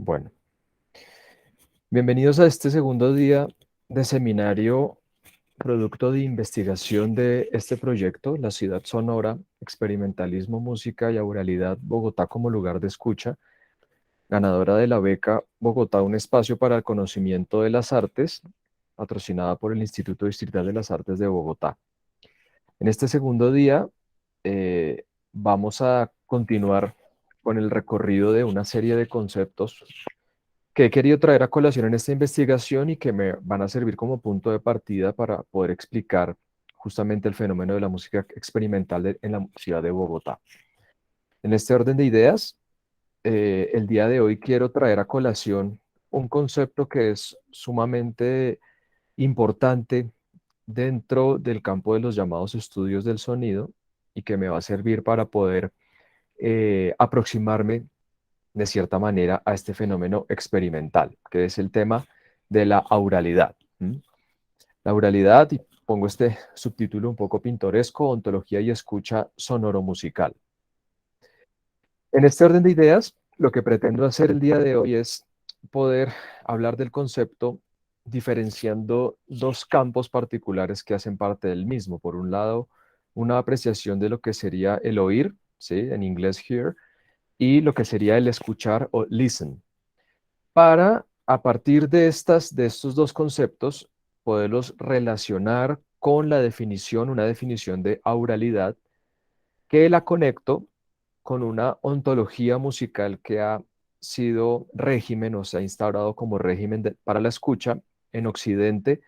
Bueno, bienvenidos a este segundo día de seminario producto de investigación de este proyecto, La Ciudad Sonora, Experimentalismo, Música y Auralidad, Bogotá como lugar de escucha, ganadora de la beca Bogotá, un espacio para el conocimiento de las artes, patrocinada por el Instituto Distrital de las Artes de Bogotá. En este segundo día vamos a continuar con el recorrido de una serie de conceptos que he querido traer a colación en esta investigación y que me van a servir como punto de partida para poder explicar justamente el fenómeno de la música experimental en la ciudad de Bogotá. En este orden de ideas, el día de hoy quiero traer a colación un concepto que es sumamente importante dentro del campo de los llamados estudios del sonido y que me va a servir para poder aproximarme de cierta manera a este fenómeno experimental, que es el tema de la auralidad. La auralidad, y pongo este subtítulo un poco pintoresco, ontología y escucha sonoro-musical. En este orden de ideas, lo que pretendo hacer el día de hoy es poder hablar del concepto diferenciando dos campos particulares que hacen parte del mismo. Por un lado, una apreciación de lo que sería el oír, ¿sí? En inglés hear, y lo que sería el escuchar o listen, para a partir de estos dos conceptos poderlos relacionar con la definición, una definición de auralidad, que la conecto con una ontología musical que ha sido régimen o se ha instaurado como régimen para la escucha en Occidente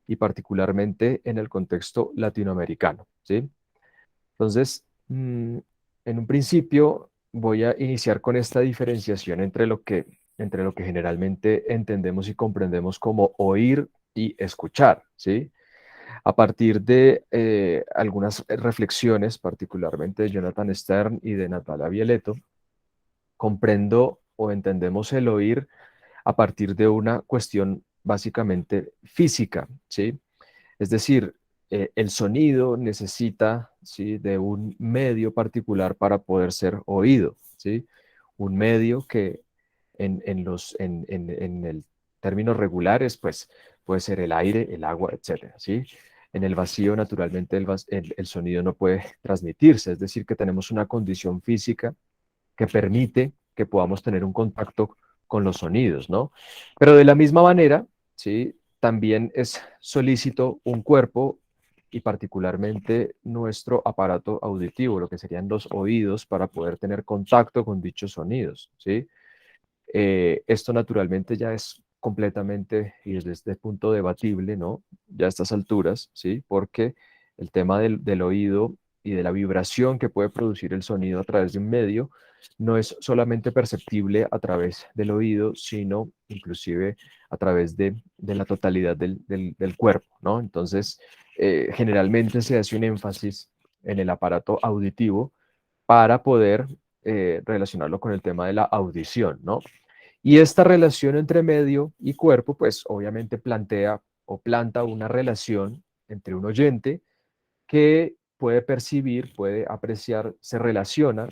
y particularmente en el contexto latinoamericano, ¿sí? Entonces, en un principio voy a iniciar con esta diferenciación entre lo que generalmente entendemos y comprendemos como oír y escuchar, ¿sí? A partir de algunas reflexiones, particularmente de Jonathan Stern y de Natalia Violetto, comprendo o entendemos el oír a partir de una cuestión básicamente física, ¿sí? Es decir, el sonido necesita, ¿sí?, de un medio particular para poder ser oído, ¿sí? Un medio que en el términos regulares, pues puede ser el aire, el agua, etcétera, ¿sí? En el vacío, naturalmente, el sonido no puede transmitirse, es decir, que tenemos una condición física que permite que podamos tener un contacto con los sonidos, ¿no? Pero de la misma manera, ¿sí?, también es solícito un cuerpo y particularmente nuestro aparato auditivo, lo que serían los oídos, para poder tener contacto con dichos sonidos, ¿sí? Esto naturalmente ya es completamente y desde este punto debatible, ¿no? Ya a estas alturas, ¿sí? Porque el tema del oído y de la vibración que puede producir el sonido a través de un medio no es solamente perceptible a través del oído, sino inclusive a través de la totalidad del cuerpo, ¿no? Entonces, generalmente se hace un énfasis en el aparato auditivo para poder relacionarlo con el tema de la audición, ¿no? Y esta relación entre medio y cuerpo, pues obviamente plantea o planta una relación entre un oyente que puede percibir, puede apreciar, se relaciona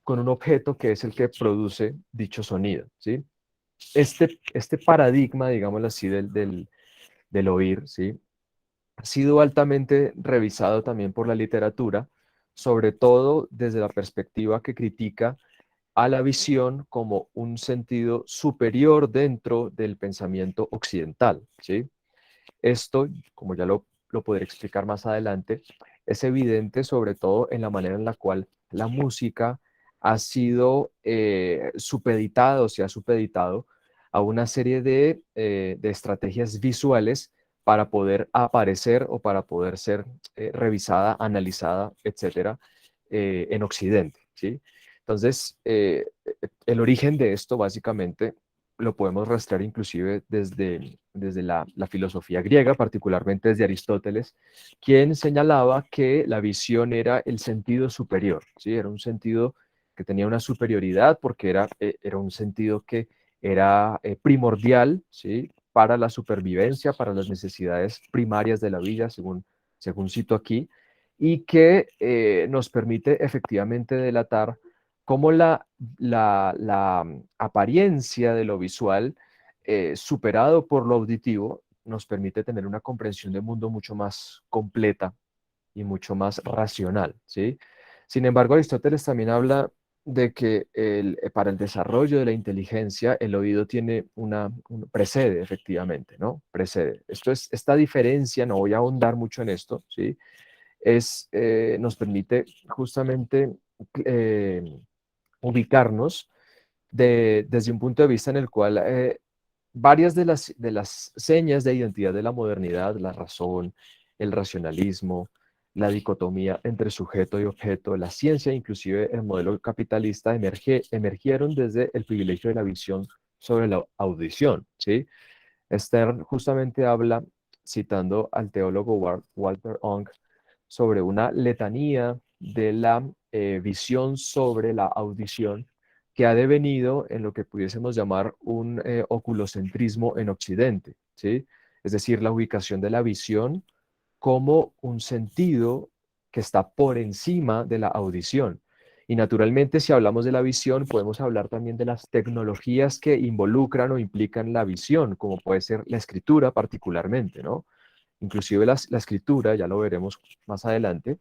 con un objeto que es el que produce dicho sonido, ¿sí? Este paradigma, digámoslo así, del oír, ¿sí?, ha sido altamente revisado también por la literatura, sobre todo desde la perspectiva que critica a la visión como un sentido superior dentro del pensamiento occidental, ¿sí? Esto, como ya lo podré explicar más adelante, es evidente sobre todo en la manera en la cual la música ha sido supeditada o se ha supeditado a una serie de estrategias visuales para poder aparecer o para poder ser revisada, analizada, etcétera, en Occidente, ¿sí? Entonces, el origen de esto básicamente lo podemos rastrear inclusive desde la filosofía griega, particularmente desde Aristóteles, quien señalaba que la visión era el sentido superior, ¿sí? Era un sentido que tenía una superioridad porque era un sentido que era primordial, ¿sí?, para la supervivencia, para las necesidades primarias de la vida, según cito aquí, y que nos permite efectivamente delatar cómo la apariencia de lo visual, superado por lo auditivo, nos permite tener una comprensión del mundo mucho más completa y mucho más racional, ¿sí? Sin embargo, Aristóteles también habla de que para el desarrollo de la inteligencia, el oído tiene precede, efectivamente, ¿no? Precede. Esta diferencia, no voy a ahondar mucho en esto, ¿sí? Nos permite justamente eh, ubicarnos desde un punto de vista en el cual varias de las señas de identidad de la modernidad, la razón, el racionalismo, la dicotomía entre sujeto y objeto, la ciencia, inclusive el modelo capitalista, emergieron desde el privilegio de la visión sobre la audición, ¿sí? Stern justamente habla, citando al teólogo Walter Ong, sobre una letanía de la visión sobre la audición que ha devenido en lo que pudiésemos llamar un oculocentrismo en Occidente, ¿sí? Es decir, la ubicación de la visión como un sentido que está por encima de la audición. Y naturalmente, si hablamos de la visión, podemos hablar también de las tecnologías que involucran o implican la visión, como puede ser la escritura particularmente, ¿no? Inclusive la escritura, ya lo veremos más adelante,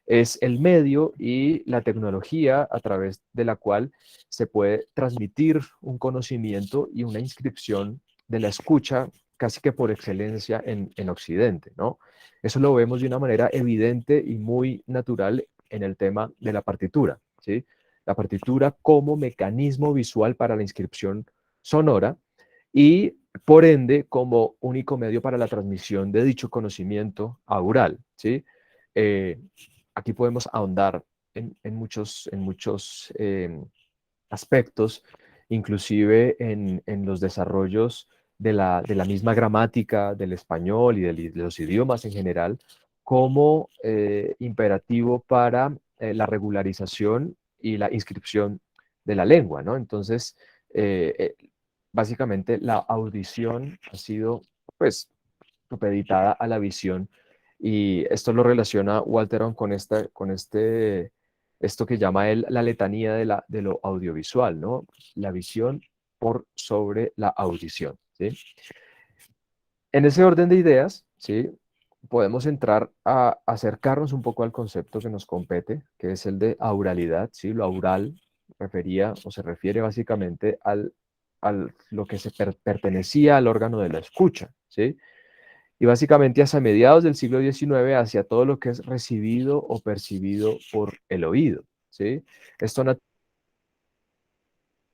es el medio y la tecnología a través de la cual se puede transmitir un conocimiento y una inscripción de la escucha casi que por excelencia en Occidente, ¿no? Eso lo vemos de una manera evidente y muy natural en el tema de la partitura, ¿sí? La partitura como mecanismo visual para la inscripción sonora y por ende como único medio para la transmisión de dicho conocimiento aural, ¿sí? Eh, Aquí podemos ahondar en muchos aspectos, inclusive en los desarrollos de la misma gramática del español y de los idiomas en general, como imperativo para la regularización y la inscripción de la lengua, ¿no? Entonces, eh, eh, básicamente la audición ha sido, pues, supeditada a la visión, y esto lo relaciona Walteron esto que llama él la letanía de lo audiovisual, ¿no? La visión por sobre la audición, ¿sí? En ese orden de ideas, ¿sí? Podemos entrar a acercarnos un poco al concepto que nos compete, que es el de auralidad, ¿sí? Lo aural refería o se refiere básicamente al lo que pertenecía al órgano de la escucha, ¿sí? Y básicamente hacia mediados del siglo XIX hacia todo lo que es recibido o percibido por el oído, ¿sí? Esto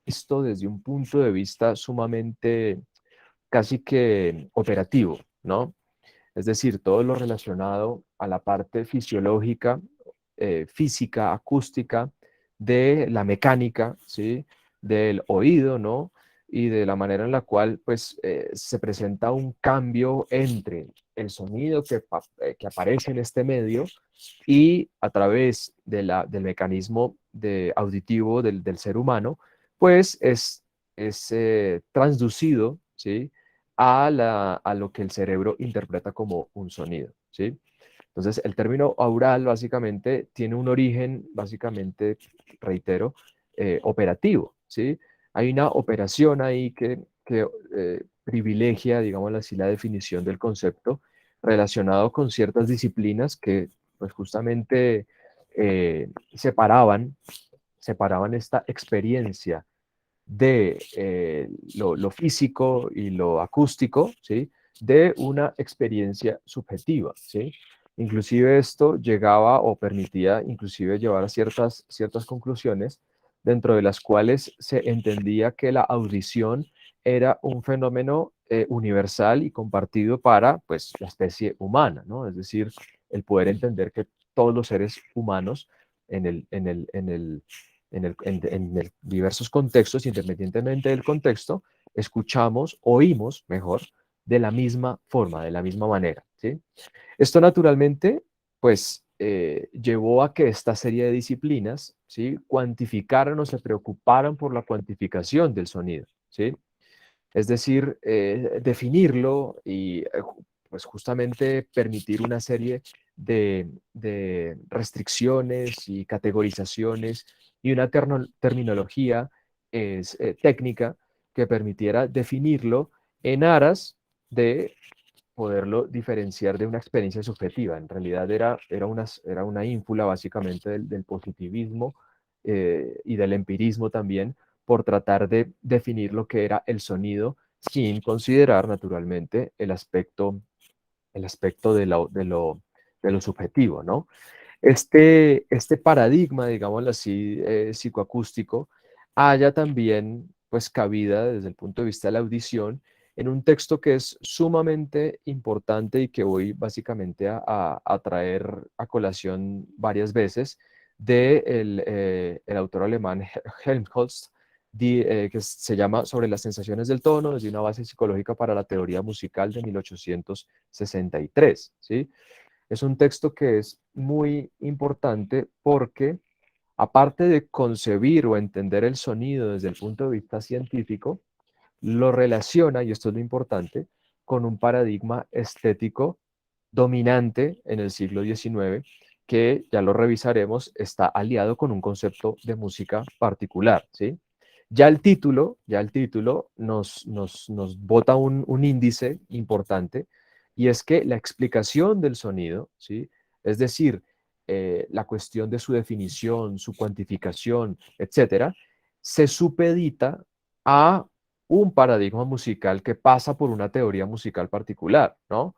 visto desde un punto de vista sumamente casi que operativo, ¿no? Es decir, todo lo relacionado a la parte fisiológica, física, acústica, de la mecánica, ¿sí? Del oído, ¿no? Y de la manera en la cual, pues, se presenta un cambio entre el sonido que aparece en este medio y a través del mecanismo auditivo del ser humano, pues es transducido, ¿sí? A lo que el cerebro interpreta como un sonido, ¿sí? Entonces, el término aural básicamente tiene un origen, básicamente, reitero, operativo, ¿sí? Hay una operación ahí que privilegia, digamos así, la definición del concepto relacionado con ciertas disciplinas que, pues, justamente separaban esta experiencia de lo físico y lo acústico, ¿sí? De una experiencia subjetiva, ¿sí? Inclusive esto llegaba o permitía inclusive llevar a ciertas conclusiones, dentro de las cuales se entendía que la audición era un fenómeno universal y compartido para, pues, la especie humana, ¿no? Es decir, el poder entender que todos los seres humanos en diversos contextos, independientemente del contexto, escuchamos, oímos mejor, de la misma forma, de la misma manera, ¿sí? Esto naturalmente, pues, llevó a que esta serie de disciplinas, ¿sí? Cuantificaran o se preocuparan por la cuantificación del sonido, ¿sí? Es decir, definirlo y pues justamente permitir una serie de restricciones y categorizaciones y una terminología técnica que permitiera definirlo en aras de poderlo diferenciar de una experiencia subjetiva. En realidad era una ínfula básicamente del positivismo y del empirismo también, por tratar de definir lo que era el sonido sin considerar naturalmente el aspecto de lo subjetivo, ¿no? Este paradigma, digámoslo así, psicoacústico, haya también pues cabida desde el punto de vista de la audición en un texto que es sumamente importante y que voy básicamente a traer a colación varias veces de el autor alemán Helmholtz, que se llama Sobre las sensaciones del tono, desde una base psicológica para la teoría musical de 1863, ¿sí? Es un texto que es muy importante porque, aparte de concebir o entender el sonido desde el punto de vista científico, lo relaciona, y esto es lo importante, con un paradigma estético dominante en el siglo XIX, que ya lo revisaremos, está aliado con un concepto de música particular, ¿sí? Ya el título nos bota un índice importante, y es que la explicación del sonido, ¿sí? Es decir, la cuestión de su definición, su cuantificación, etcétera, se supedita a un paradigma musical que pasa por una teoría musical particular, ¿no?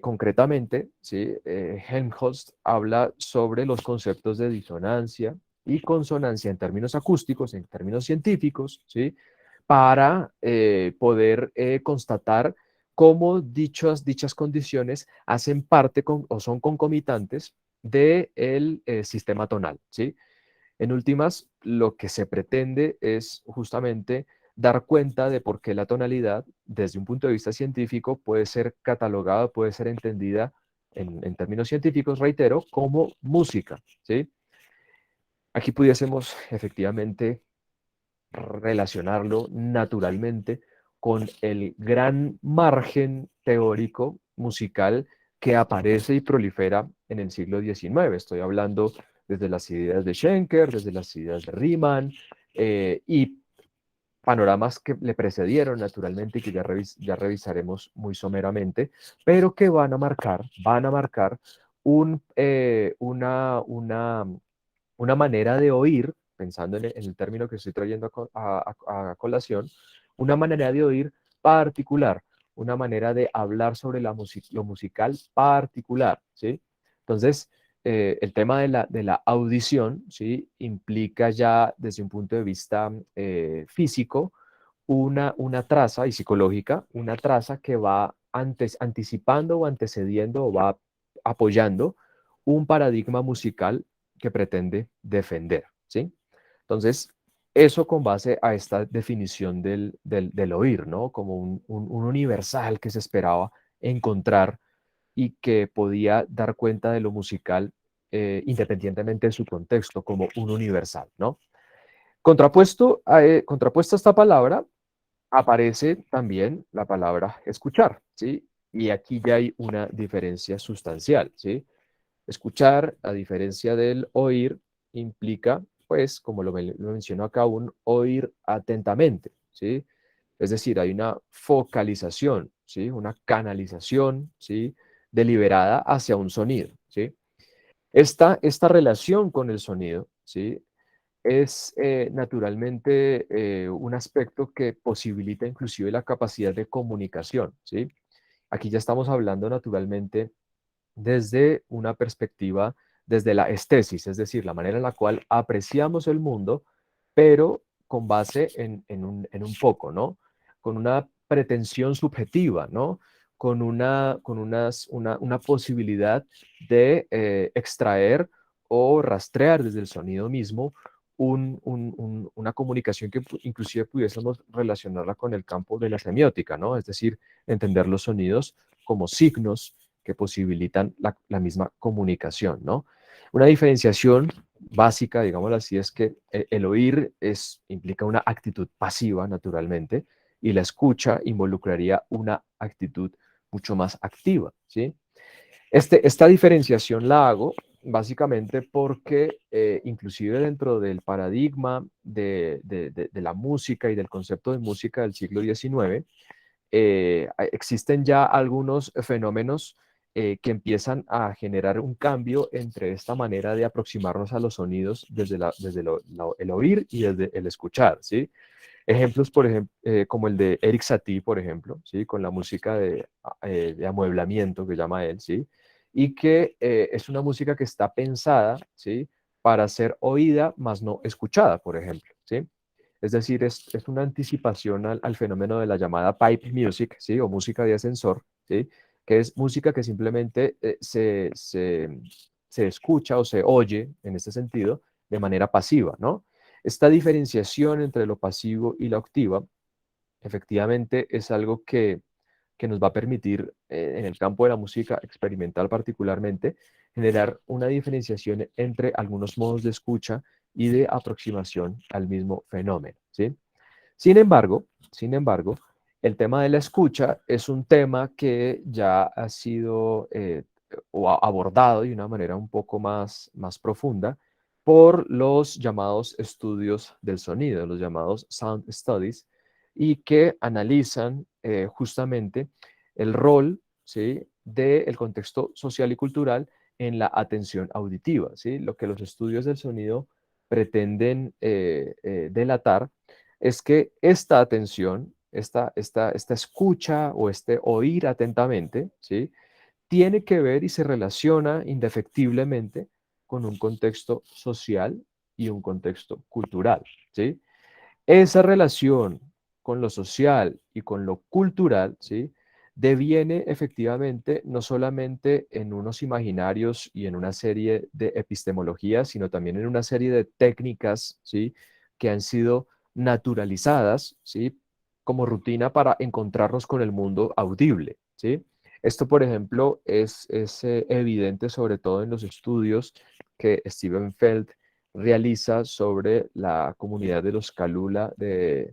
Concretamente, ¿sí? Helmholtz habla sobre los conceptos de disonancia y consonancia en términos acústicos, en términos científicos, ¿sí? Para poder constatar cómo dichas condiciones hacen parte o son concomitantes del sistema tonal, ¿sí? En últimas, lo que se pretende es justamente dar cuenta de por qué la tonalidad, desde un punto de vista científico, puede ser catalogada, puede ser entendida en términos científicos, reitero, como música, ¿sí? Aquí pudiésemos efectivamente relacionarlo naturalmente con el gran margen teórico musical que aparece y prolifera en el siglo XIX. Estoy hablando desde las ideas de Schenker, desde las ideas de Riemann, y panoramas que le precedieron naturalmente y que ya revisaremos muy someramente, pero que van a marcar un, una manera de oír, pensando en el término que estoy trayendo a colación, una manera de oír particular, una manera de hablar sobre lo musical particular, ¿sí? Entonces, el tema de la audición, ¿sí? Implica ya desde un punto de vista físico una traza y psicológica, una traza que va anticipando o antecediendo o va apoyando un paradigma musical que pretende defender, ¿sí? Entonces, eso con base a esta definición del oír, ¿no? Como un universal que se esperaba encontrar y que podía dar cuenta de lo musical independientemente de su contexto, como un universal, ¿no? Contrapuesto a esta palabra, aparece también la palabra escuchar, ¿sí? Y aquí ya hay una diferencia sustancial, ¿sí? Escuchar, a diferencia del oír, implica, pues, como lo menciono acá, un oír atentamente, ¿sí? Es decir, hay una focalización, ¿sí? Una canalización, ¿sí? Deliberada hacia un sonido, ¿sí? Esta relación con el sonido, ¿sí? Es naturalmente un aspecto que posibilita inclusive la capacidad de comunicación, ¿sí? Aquí ya estamos hablando naturalmente desde una perspectiva, desde la estesis, es decir, la manera en la cual apreciamos el mundo, pero con base en un poco, ¿no? Con una pretensión subjetiva, ¿no? Una posibilidad de extraer o rastrear desde el sonido mismo una comunicación que inclusive pudiésemos relacionarla con el campo de la semiótica, ¿no? Es decir, entender los sonidos como signos que posibilitan la misma comunicación, ¿no? Una diferenciación básica, digámoslo así, es que el oír implica una actitud pasiva, naturalmente, y la escucha involucraría una actitud mucho más activa, ¿sí? Esta diferenciación la hago básicamente porque inclusive dentro del paradigma de la música y del concepto de música del siglo XIX, existen ya algunos fenómenos que empiezan a generar un cambio entre esta manera de aproximarnos a los sonidos desde el oír y desde el escuchar, ¿sí? Ejemplos, por ejemplo, como el de Eric Satie, por ejemplo, ¿sí? Con la música de amueblamiento que llama él, ¿sí? Y que es una música que está pensada, ¿sí? Para ser oída, más no escuchada, por ejemplo, ¿sí? Es decir, es una anticipación al fenómeno de la llamada pipe music, ¿sí? O música de ascensor, ¿sí? Que es música que simplemente se escucha o se oye, en este sentido, de manera pasiva, ¿no? Esta diferenciación entre lo pasivo y la activa, efectivamente, es algo que nos va a permitir, en el campo de la música experimental particularmente, generar una diferenciación entre algunos modos de escucha y de aproximación al mismo fenómeno, ¿sí? Sin embargo, el tema de la escucha es un tema que ya ha sido abordado de una manera un poco más profunda por los llamados estudios del sonido, los llamados sound studies, y que analizan justamente el rol, ¿sí? del contexto social y cultural en la atención auditiva, ¿sí? Lo que los estudios del sonido pretenden delatar es que esta atención, esta escucha o este oír atentamente, ¿sí? Tiene que ver y se relaciona indefectiblemente con un contexto social y un contexto cultural, ¿sí? Esa relación con lo social y con lo cultural, ¿sí? Deviene efectivamente no solamente en unos imaginarios y en una serie de epistemologías, sino también en una serie de técnicas, ¿sí? Que han sido naturalizadas, ¿sí? Como rutina para encontrarnos con el mundo audible, ¿sí? Esto, por ejemplo, es evidente sobre todo en los estudios que Steven Feld realiza sobre la comunidad de los Calula de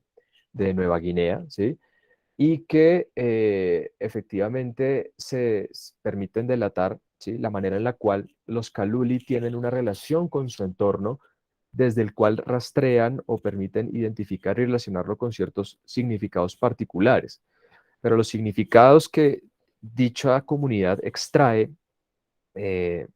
Nueva Guinea, ¿sí? Y que efectivamente permiten delatar, ¿sí? La manera en la cual los Caluli tienen una relación con su entorno, desde el cual rastrean o permiten identificar y relacionarlo con ciertos significados particulares. Pero los significados que dicha comunidad extrae de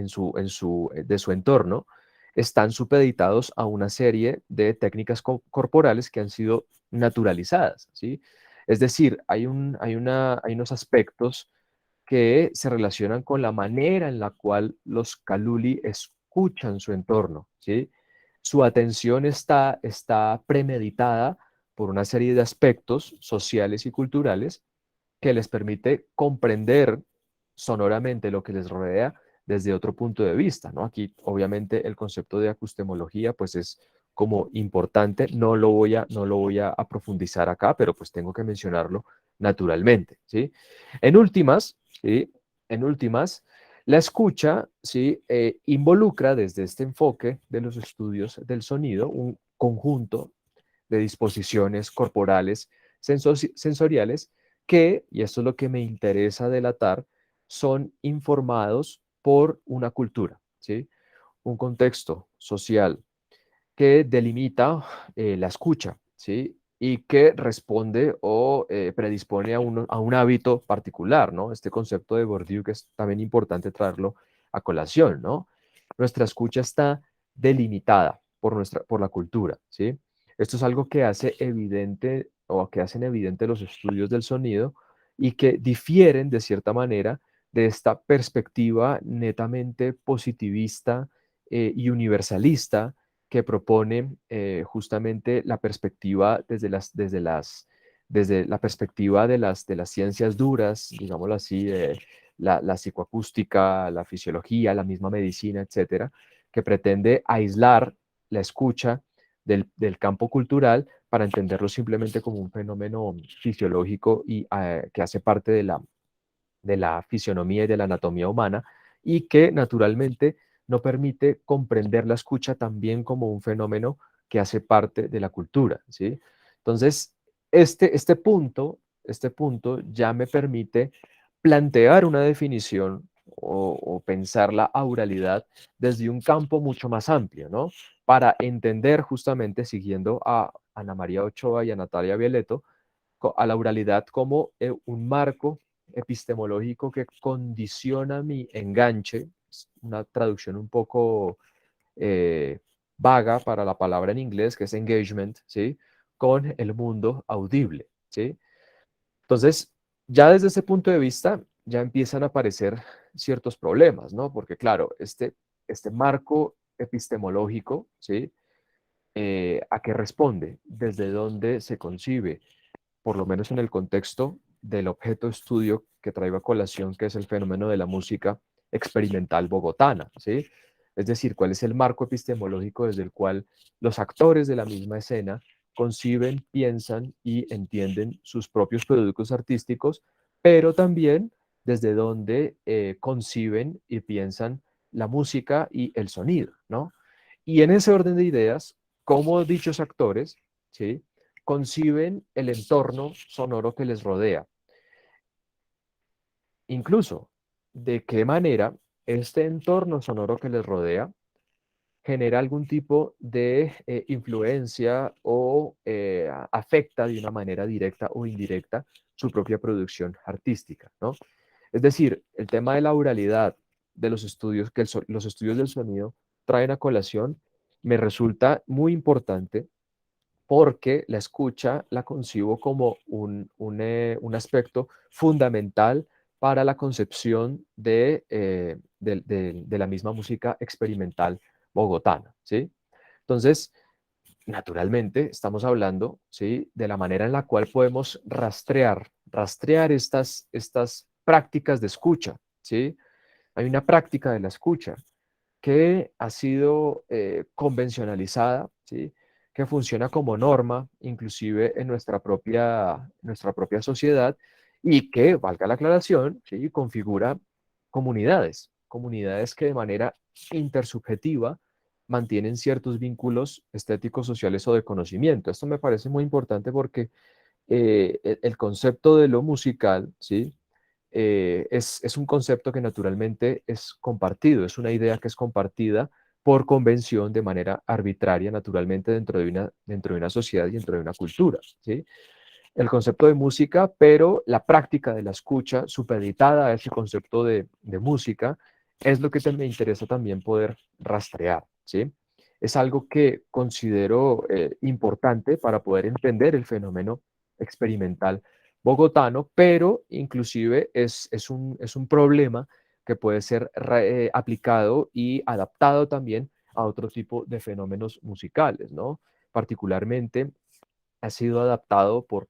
su entorno, están supeditados a una serie de técnicas corporales que han sido naturalizadas, ¿sí? Es decir, hay unos aspectos que se relacionan con la manera en la cual los Kaluli escuchan su entorno, ¿sí? Su atención está premeditada por una serie de aspectos sociales y culturales que les permite comprender sonoramente lo que les rodea desde otro punto de vista, ¿no? Aquí, obviamente, el concepto de acustemología, pues es como importante, no lo voy a profundizar acá, pero pues tengo que mencionarlo naturalmente, ¿sí? En últimas, ¿sí? En últimas, la escucha, ¿sí? Involucra desde este enfoque de los estudios del sonido un conjunto de disposiciones corporales sensoriales que, y esto es lo que me interesa delatar, son informados por una cultura, ¿sí? Un contexto social que delimita la escucha, ¿sí? Y que responde o predispone a un hábito particular, ¿no? Este concepto de Bourdieu que es también importante traerlo a colación, ¿no? Nuestra escucha está delimitada por la cultura, ¿sí? Esto es algo que hace evidente o que hacen evidente los estudios del sonido y que difieren de cierta manera de esta perspectiva netamente positivista y universalista que propone justamente la perspectiva desde la perspectiva de las ciencias duras, digámoslo así, la psicoacústica, la fisiología, la misma medicina, etcétera, que pretende aislar la escucha del campo cultural para entenderlo simplemente como un fenómeno fisiológico y que hace parte de la fisionomía y de la anatomía humana y que naturalmente no permite comprender la escucha también como un fenómeno que hace parte de la cultura, ¿sí? Entonces, este punto ya me permite plantear una definición o pensar la auralidad desde un campo mucho más amplio, ¿no? Para entender justamente, siguiendo a Ana María Ochoa y a Natalia Violeto, a la oralidad como un marco epistemológico que condiciona mi enganche, una traducción un poco eh, vaga para la palabra en inglés, que es engagement, ¿sí? Con el mundo audible, ¿sí? Entonces, ya desde ese punto de vista, ya empiezan a aparecer ciertos problemas, ¿no? Porque claro, este marco epistemológico, ¿sí? ¿A qué responde? ¿Desde dónde se concibe? Por lo menos en el contexto del objeto de estudio que traigo a colación, que es el fenómeno de la música experimental bogotana, ¿sí? Es decir, cuál es el marco epistemológico desde el cual los actores de la misma escena conciben, piensan y entienden sus propios productos artísticos, pero también desde donde conciben y piensan la música y el sonido, ¿no? Y en ese orden de ideas, cómo dichos actores, ¿sí? Conciben el entorno sonoro que les rodea. Incluso, de qué manera este entorno sonoro que les rodea genera algún tipo de influencia o afecta de una manera directa o indirecta su propia producción artística, ¿no? Es decir, el tema de la oralidad de los estudios, que los estudios del sonido traen a colación, me resulta muy importante porque la escucha la concibo como un aspecto fundamental para la concepción de la misma música experimental bogotana, ¿sí? Entonces, naturalmente, estamos hablando, ¿sí? De la manera en la cual podemos rastrear estas prácticas de escucha, ¿sí? Hay una práctica de la escucha que ha sido convencionalizada, ¿sí? Que funciona como norma, inclusive en nuestra propia sociedad, y que, valga la aclaración, ¿sí? Configura comunidades que de manera intersubjetiva mantienen ciertos vínculos estéticos, sociales o de conocimiento. Esto me parece muy importante porque el concepto de lo musical, ¿sí? Es un concepto que naturalmente es compartido, es una idea que es compartida por convención de manera arbitraria, naturalmente, dentro de una sociedad y dentro de una cultura, ¿sí? El concepto de música, pero la práctica de la escucha supeditada a ese concepto de música es lo que me interesa también poder rastrear, ¿sí? Es algo que considero importante para poder entender el fenómeno experimental bogotano, pero inclusive es un problema que puede ser aplicado y adaptado también a otro tipo de fenómenos musicales, ¿no? Particularmente ha sido adaptado por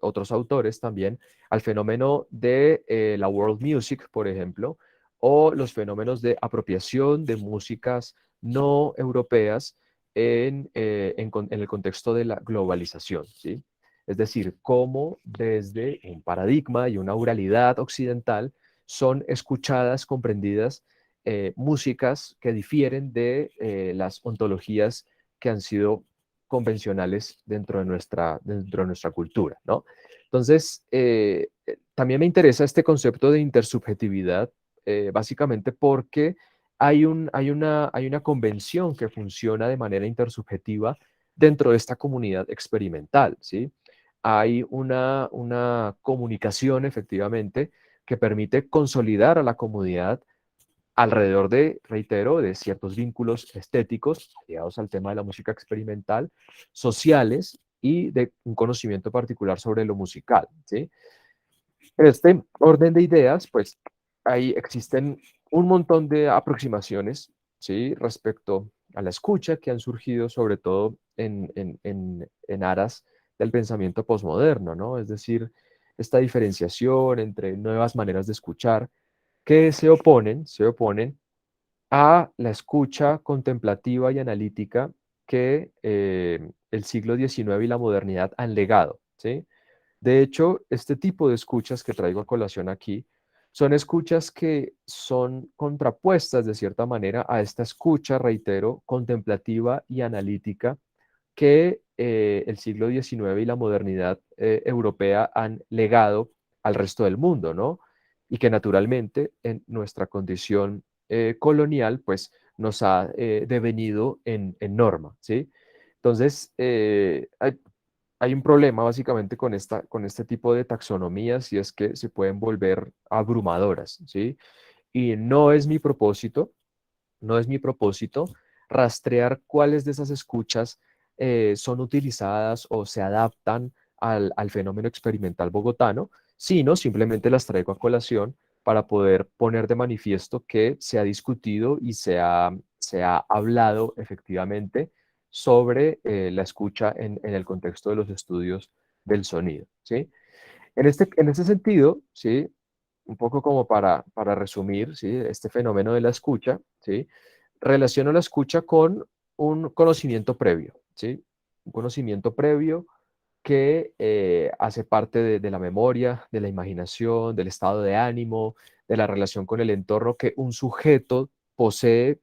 otros autores también al fenómeno de la world music, por ejemplo, o los fenómenos de apropiación de músicas no europeas en el contexto de la globalización, ¿sí? Es decir, cómo desde un paradigma y una oralidad occidental son escuchadas, comprendidas músicas que difieren de las ontologías que han sido convencionales dentro de nuestra cultura, ¿no? Entonces, también me interesa este concepto de intersubjetividad, básicamente porque hay una convención que funciona de manera intersubjetiva dentro de esta comunidad experimental, ¿sí? Hay una comunicación, efectivamente, que permite consolidar a la comunidad alrededor de, reitero, de ciertos vínculos estéticos ligados al tema de la música experimental, sociales y de un conocimiento particular sobre lo musical, ¿sí? Este orden de ideas, pues ahí existen un montón de aproximaciones, ¿sí? Respecto a la escucha que han surgido sobre todo en aras del pensamiento posmoderno, ¿no? Es decir, esta diferenciación entre nuevas maneras de escuchar que se oponen a la escucha contemplativa y analítica que el siglo XIX y la modernidad han legado, ¿sí? De hecho, este tipo de escuchas que traigo a colación aquí son escuchas que son contrapuestas de cierta manera a esta escucha, reitero, contemplativa y analítica que el siglo XIX y la modernidad europea han legado al resto del mundo, ¿no? y que naturalmente en nuestra condición colonial pues nos ha devenido en norma, ¿sí? Entonces, hay un problema básicamente con este tipo de taxonomías y es que se pueden volver abrumadoras, ¿sí? Y no es mi propósito rastrear cuáles de esas escuchas son utilizadas o se adaptan al fenómeno experimental bogotano, sino simplemente las traigo a colación para poder poner de manifiesto que se ha discutido y se ha hablado efectivamente sobre la escucha en el contexto de los estudios del sonido, ¿sí? En este sentido, ¿sí? Un poco como para resumir, ¿sí? Este fenómeno de la escucha, ¿sí? Relaciono la escucha con un conocimiento previo, ¿sí? Un conocimiento previo que hace parte de la memoria, de la imaginación, del estado de ánimo, de la relación con el entorno que un sujeto posee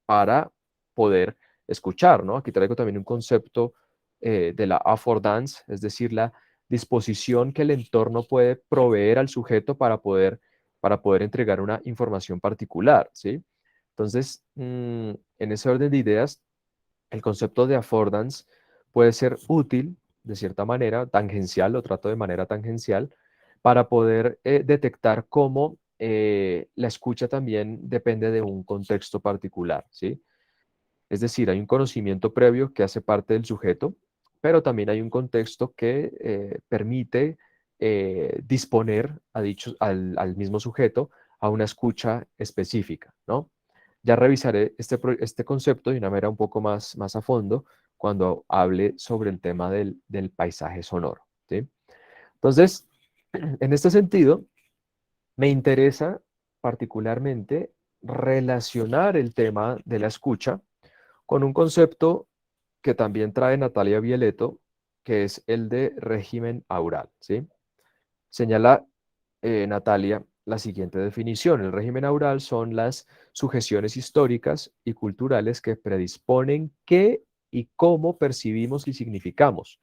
para poder escuchar, ¿no? Aquí traigo también un concepto de la affordance, es decir, la disposición que el entorno puede proveer al sujeto para poder entregar una información particular, ¿sí? Entonces, en ese orden de ideas, el concepto de affordance puede ser útil de cierta manera, tangencial, lo trato de manera tangencial, para poder detectar cómo la escucha también depende de un contexto particular, ¿sí? Es decir, hay un conocimiento previo que hace parte del sujeto, pero también hay un contexto que permite disponer al mismo sujeto a una escucha específica, ¿no? Ya revisaré este concepto de una manera un poco más a fondo cuando hable sobre el tema del paisaje sonoro, ¿sí? Entonces, en este sentido, me interesa particularmente relacionar el tema de la escucha con un concepto que también trae Natalia Violeto, que es el de régimen aural, ¿sí? Señala Natalia la siguiente definición. El régimen aural son las sujeciones históricas y culturales que predisponen qué y cómo percibimos y significamos.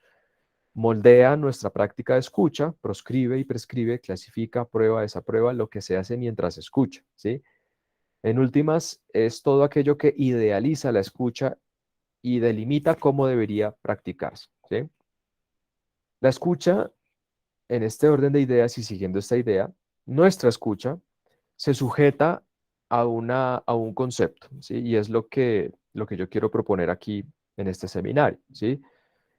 Moldea nuestra práctica de escucha, proscribe y prescribe, clasifica, prueba, desaprueba lo que se hace mientras se escucha, ¿sí? En últimas, es todo aquello que idealiza la escucha y delimita cómo debería practicarse, ¿sí? La escucha, en este orden de ideas y siguiendo esta idea, nuestra escucha se sujeta a un concepto, ¿sí? Y es lo que yo quiero proponer aquí en este seminario, ¿sí?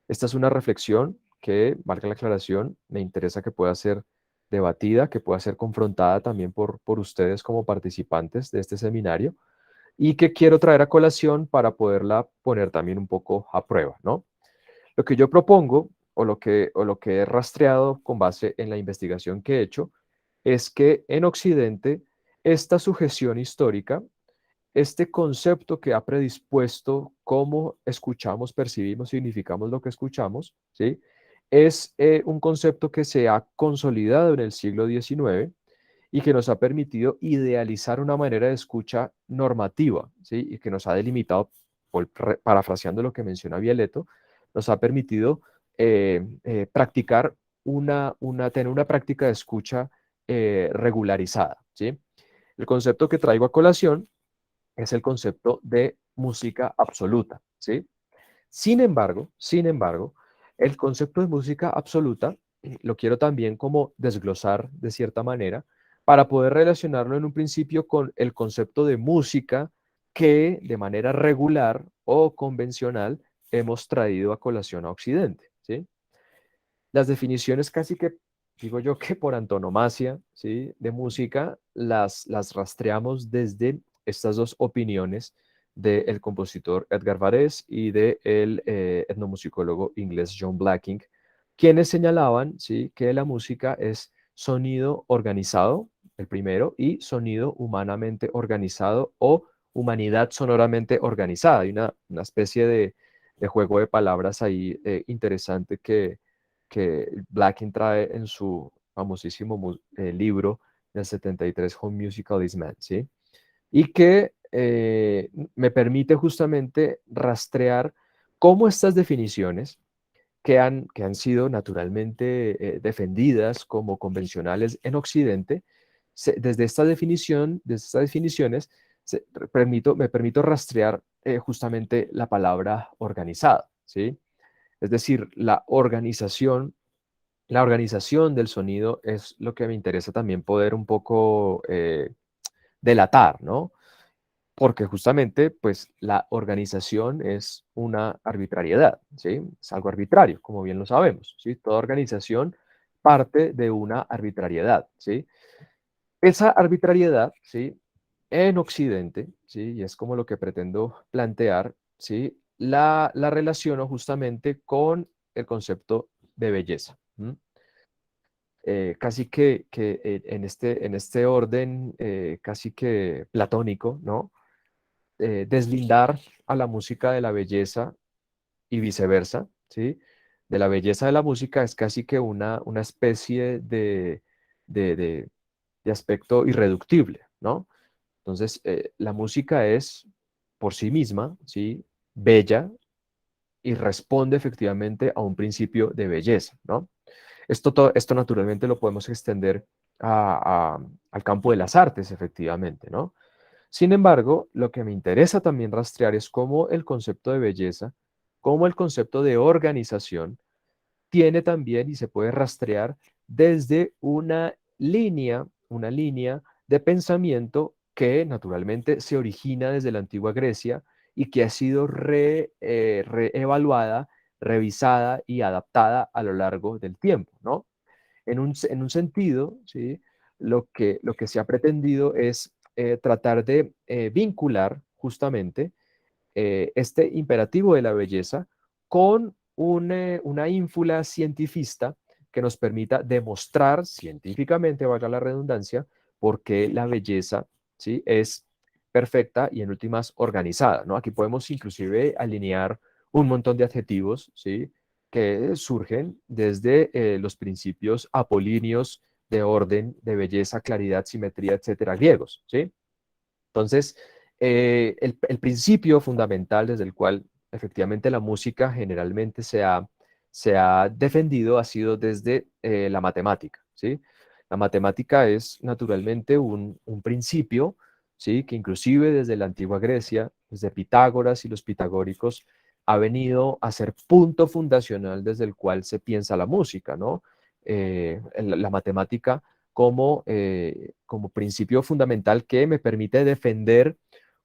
Esta es una reflexión que, valga la aclaración, me interesa que pueda ser debatida, que pueda ser confrontada también por ustedes como participantes de este seminario y que quiero traer a colación para poderla poner también un poco a prueba, ¿no? Lo que yo propongo o lo que he rastreado con base en la investigación que he hecho es que en Occidente esta sujeción histórica, este concepto que ha predispuesto cómo escuchamos, percibimos, significamos lo que escuchamos, ¿sí? Es un concepto que se ha consolidado en el siglo XIX y que nos ha permitido idealizar una manera de escucha normativa, ¿sí? Y que nos ha delimitado, parafraseando lo que menciona Vialeto, nos ha permitido practicar tener una práctica de escucha regularizada, ¿sí? El concepto que traigo a colación es el concepto de música absoluta, ¿sí? Sin embargo, el concepto de música absoluta lo quiero también como desglosar de cierta manera para poder relacionarlo en un principio con el concepto de música que de manera regular o convencional hemos traído a colación a Occidente, ¿sí? Las definiciones casi que, digo yo, que por antonomasia, ¿sí? De música, las rastreamos desde estas dos opiniones del compositor Edgar Varese y del etnomusicólogo inglés John Blacking, quienes señalaban, ¿sí? Que la música es sonido organizado, el primero, y sonido humanamente organizado o humanidad sonoramente organizada. Hay una especie de juego de palabras ahí interesante que Blacking trae en su famosísimo libro del 73, Home Musical is Man, ¿sí? Y que me permite justamente rastrear cómo estas definiciones que han sido naturalmente defendidas como convencionales en Occidente desde esta definición, desde estas definiciones, me permito rastrear justamente la palabra organizada, ¿sí? Es decir, la organización del sonido es lo que me interesa también poder un poco delatar, ¿no? Porque justamente, pues, la organización es una arbitrariedad, ¿sí? Es algo arbitrario, como bien lo sabemos, ¿sí? Toda organización parte de una arbitrariedad, ¿sí? Esa arbitrariedad, ¿sí? En Occidente, ¿sí? Y es como lo que pretendo plantear, ¿sí? La relaciono justamente con el concepto de belleza. Casi que en este orden casi que platónico, ¿no? Deslindar a la música de la belleza y viceversa, ¿sí? De la belleza de la música es casi que una especie de, de- de aspecto irreductible, ¿no? Entonces, la música es por sí misma, ¿sí? Bella y responde efectivamente a un principio de belleza, ¿no? Esto naturalmente lo podemos extender al campo de las artes, efectivamente, ¿no? Sin embargo, lo que me interesa también rastrear es cómo el concepto de belleza, cómo el concepto de organización tiene también y se puede rastrear desde una línea de pensamiento que naturalmente se origina desde la antigua Grecia y que ha sido reevaluada, revisada y adaptada a lo largo del tiempo, ¿no? En un sentido, ¿sí? Lo que se ha pretendido es tratar de vincular justamente este imperativo de la belleza con una ínfula cientifista que nos permita demostrar científicamente, valga la redundancia, por qué la belleza, ¿sí? Es perfecta y en últimas organizada, ¿no? Aquí podemos inclusive alinear un montón de adjetivos, ¿sí? Que surgen desde los principios apolíneos de orden, de belleza, claridad, simetría, etcétera, griegos, ¿sí? Entonces, el principio fundamental desde el cual efectivamente la música generalmente se ha defendido ha sido desde la matemática, ¿sí? La matemática es naturalmente un principio, ¿sí? Que inclusive desde la antigua Grecia, desde Pitágoras y los pitagóricos, ha venido a ser punto fundacional desde el cual se piensa la música, ¿no? La matemática como principio fundamental que me permite defender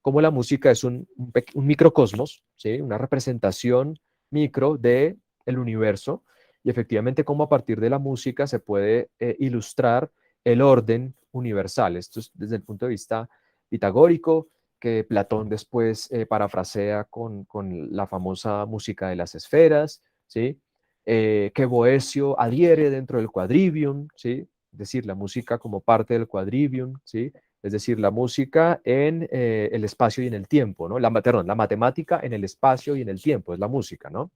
cómo la música es un microcosmos, ¿sí? Una representación micro de el universo y efectivamente cómo a partir de la música se puede ilustrar el orden universal. Esto es desde el punto de vista pitagórico, que Platón después parafrasea con la famosa música de las esferas, ¿sí? Que Boecio adhiere dentro del quadrivium, ¿sí? Es decir, la música como parte del quadrivium, ¿sí? Es decir, la música en el espacio y en el tiempo, ¿no? Perdón, la matemática en el espacio y en el tiempo es la música, ¿no?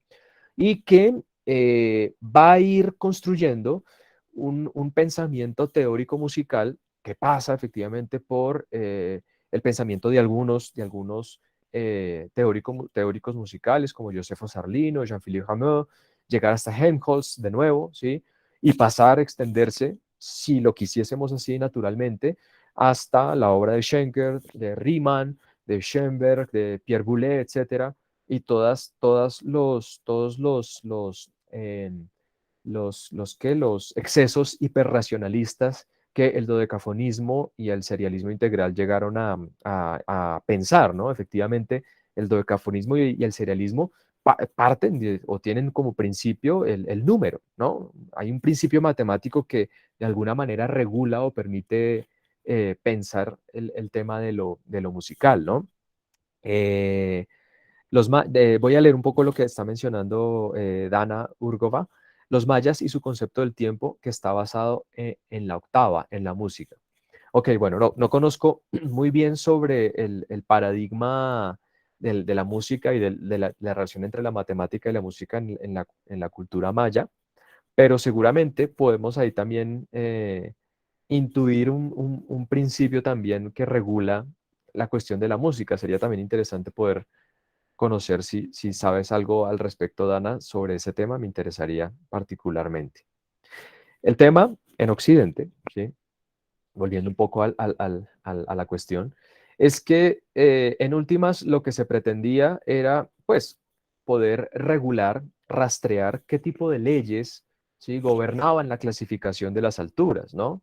Y que va a ir construyendo un pensamiento teórico musical que pasa efectivamente por el pensamiento de algunos teóricos musicales como Josefo Sarlino, Jean-Philippe Rameau, llegar hasta Helmholtz de nuevo, ¿sí? Y pasar a extenderse, si lo quisiésemos así naturalmente, hasta la obra de Schenker, de Riemann, de Schoenberg, de Pierre Boulez, etcétera, y los excesos hiperracionalistas que el dodecafonismo y el serialismo integral llegaron a pensar, ¿no? Efectivamente, el dodecafonismo y el serialismo parten o tienen como principio el número, ¿no? Hay un principio matemático que de alguna manera regula o permite pensar el tema de lo musical, ¿no? Eh, voy a leer un poco lo que está mencionando Dana Urgova, los mayas y su concepto del tiempo que está basado en la octava, en la música. Ok, bueno, no conozco muy bien sobre el paradigma de la música y de la relación entre la matemática y la música en la cultura maya, pero seguramente podemos ahí también intuir un principio también que regula la cuestión de la música. Sería también interesante poder conocer si sabes algo al respecto, Dana, sobre ese tema, me interesaría particularmente. El tema en Occidente, ¿sí? volviendo un poco a la cuestión, es que en últimas lo que se pretendía era, pues, poder regular, rastrear qué tipo de leyes, ¿sí?, gobernaban la clasificación de las alturas, ¿no?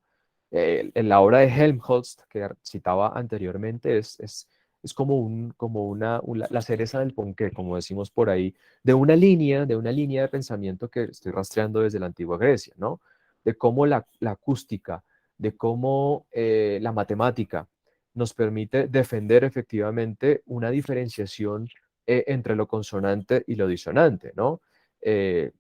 En la obra de Helmholtz, que citaba anteriormente, es como, la cereza del ponqué, como decimos por ahí, de una línea de pensamiento que estoy rastreando desde la antigua Grecia, ¿no? De cómo la acústica, de cómo la matemática nos permite defender efectivamente una diferenciación entre lo consonante y lo disonante, ¿no? Eh,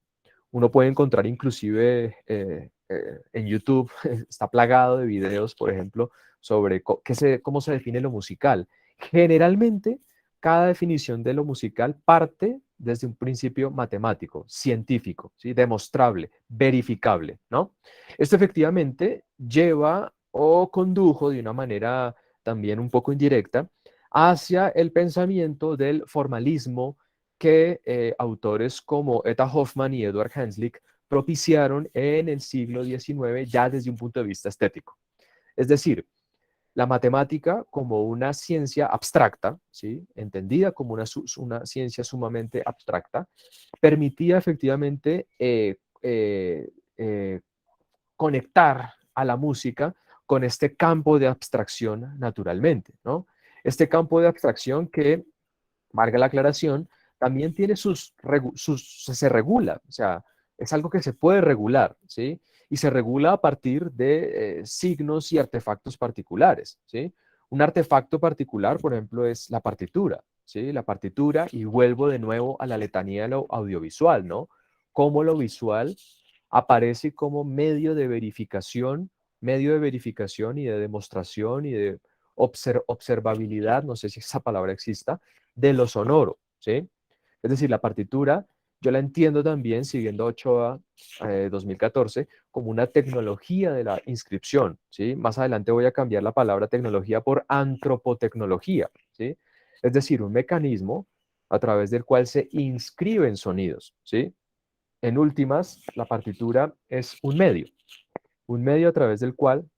Uno puede encontrar inclusive en YouTube, está plagado de videos, por ejemplo, sobre cómo se define lo musical. Generalmente, cada definición de lo musical parte desde un principio matemático, científico, ¿sí?, demostrable, verificable, ¿no? Esto efectivamente lleva o condujo de una manera también un poco indirecta hacia el pensamiento del formalismo que autores como Etta Hoffmann y Edward Hanslick propiciaron en el siglo XIX ya desde un punto de vista estético. Es decir, la matemática como una ciencia abstracta, ¿sí?, entendida como una ciencia sumamente abstracta, permitía efectivamente conectar a la música con este campo de abstracción naturalmente, ¿no? Este campo de abstracción que, valga la aclaración, también tiene se regula, o sea, es algo que se puede regular, ¿sí? Y se regula a partir de signos y artefactos particulares, ¿sí? Un artefacto particular, por ejemplo, es la partitura, ¿sí? La partitura, y vuelvo de nuevo a la letanía de lo audiovisual, ¿no? Cómo lo visual aparece como medio de verificación y de demostración y de observabilidad, no sé si esa palabra exista, de lo sonoro, ¿sí? Es decir, la partitura, yo la entiendo también, siguiendo Ochoa 2014, como una tecnología de la inscripción, ¿sí? Más adelante voy a cambiar la palabra tecnología por antropotecnología, ¿sí? Es decir, un mecanismo a través del cual se inscriben sonidos, ¿sí? En últimas, la partitura es un medio a través del cual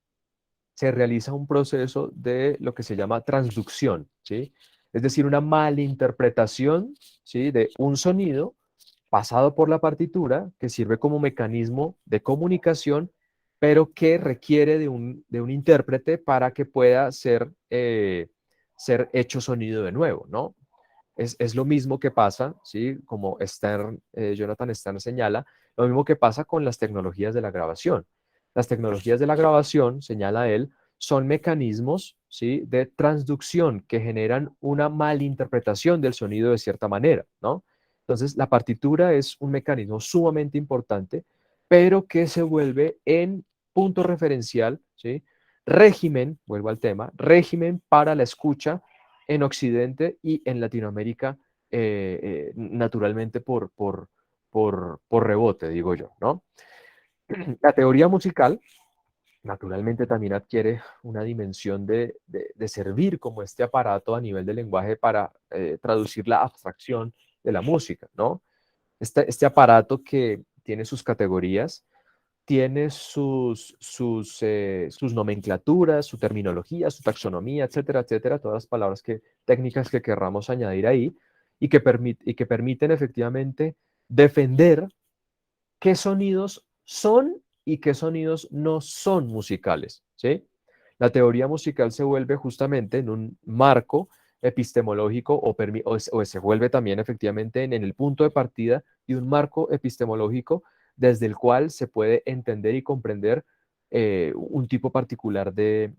se realiza un proceso de lo que se llama transducción, ¿sí? Es decir, una malinterpretación, ¿sí?, de un sonido pasado por la partitura que sirve como mecanismo de comunicación, pero que requiere de un intérprete para que pueda ser hecho sonido de nuevo, ¿no? Es lo mismo que pasa, ¿sí?, como Jonathan Stern señala, lo mismo que pasa con las tecnologías de la grabación. Las tecnologías de la grabación, señala él, son mecanismos, ¿sí?, de transducción que generan una malinterpretación del sonido de cierta manera, ¿no? Entonces, la partitura es un mecanismo sumamente importante, pero que se vuelve en punto referencial, ¿sí? Régimen, vuelvo al tema, régimen para la escucha en Occidente y en Latinoamérica, naturalmente por rebote, digo yo, ¿no? La teoría musical, naturalmente, también adquiere una dimensión de servir como este aparato a nivel del lenguaje para traducir la abstracción de la música, ¿no? Este aparato que tiene sus categorías, tiene sus nomenclaturas, su terminología, su taxonomía, etcétera, etcétera, todas las palabras técnicas que querramos añadir ahí y que permiten efectivamente defender qué sonidos son y qué sonidos no son musicales, ¿sí? La teoría musical se vuelve justamente en un marco epistemológico o se vuelve también efectivamente en el punto de partida de un marco epistemológico desde el cual se puede entender y comprender un tipo particular de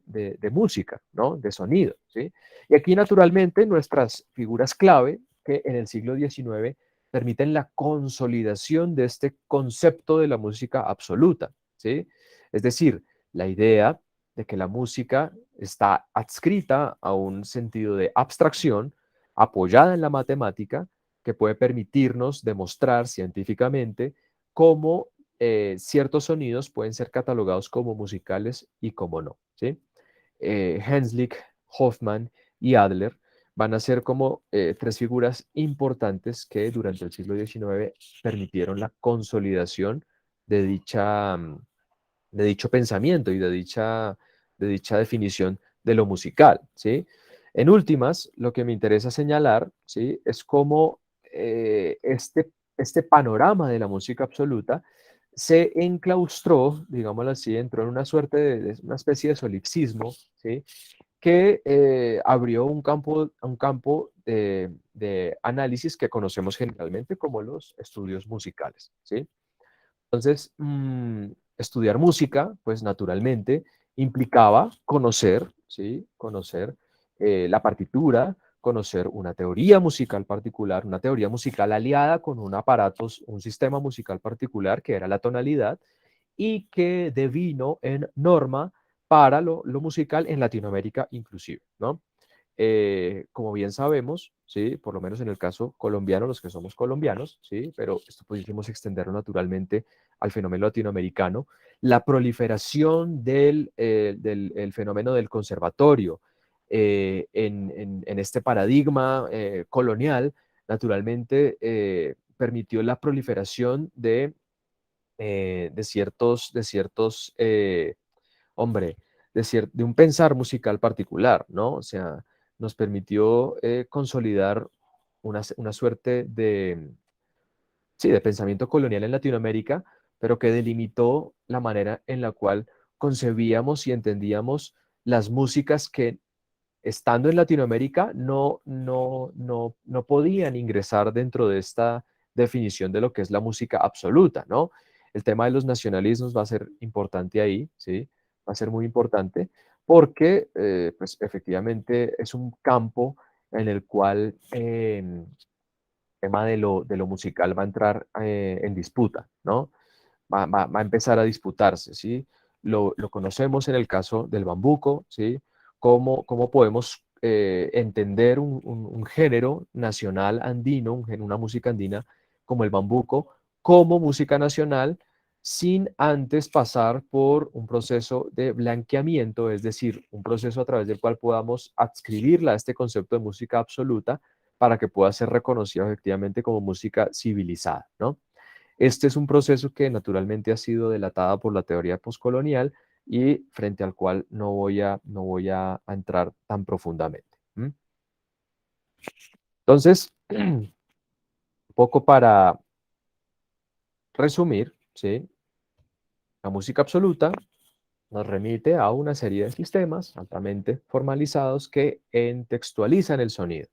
música, ¿no? De sonido, ¿sí? Y aquí naturalmente nuestras figuras clave que en el siglo XIX permiten la consolidación de este concepto de la música absoluta, ¿sí? Es decir, la idea de que la música está adscrita a un sentido de abstracción apoyada en la matemática que puede permitirnos demostrar científicamente cómo ciertos sonidos pueden ser catalogados como musicales y cómo no, ¿sí? Hanslick, Hoffman y Adler van a ser como tres figuras importantes que durante el siglo XIX permitieron la consolidación de dicho pensamiento y de dicha definición de lo musical, ¿sí? En últimas, lo que me interesa señalar, ¿sí? Es cómo este panorama de la música absoluta se enclaustró, digámoslo así, entró en una suerte de una especie de solipsismo, ¿sí? Que abrió un campo de análisis que conocemos generalmente como los estudios musicales, ¿sí? Entonces, estudiar música, pues naturalmente implicaba conocer, ¿sí? Conocer la partitura, conocer una teoría musical particular, una teoría musical aliada con un aparato, un sistema musical particular que era la tonalidad y que devino en norma para lo musical en Latinoamérica inclusive, ¿no? Como bien sabemos, ¿sí? Por lo menos en el caso colombiano, los que somos colombianos, ¿sí? Pero esto podríamos extenderlo naturalmente al fenómeno latinoamericano, la proliferación el fenómeno del conservatorio en este paradigma colonial, naturalmente permitió la proliferación de ciertos hombre, de un pensar musical particular, ¿no? O sea, nos permitió consolidar una suerte sí, de pensamiento colonial en Latinoamérica, pero que delimitó la manera en la cual concebíamos y entendíamos las músicas que estando en Latinoamérica no podían ingresar dentro de esta definición de lo que es la música absoluta, ¿no? El tema de los nacionalismos va a ser importante ahí, ¿sí? Va a ser muy importante porque, pues, efectivamente es un campo en el cual el tema de lo musical va a entrar en disputa, ¿no? Va a empezar a disputarse, ¿sí? Lo conocemos en el caso del bambuco, ¿sí? Cómo podemos entender un género nacional andino, una música andina como el bambuco, como música nacional, sin antes pasar por un proceso de blanqueamiento, es decir, un proceso a través del cual podamos adscribirla a este concepto de música absoluta para que pueda ser reconocida efectivamente como música civilizada, ¿no? Este es un proceso que naturalmente ha sido delatada por la teoría postcolonial y frente al cual no voy a entrar tan profundamente. ¿M? Entonces, un poco para resumir, ¿sí? La música absoluta nos remite a una serie de sistemas altamente formalizados que entextualizan el sonido,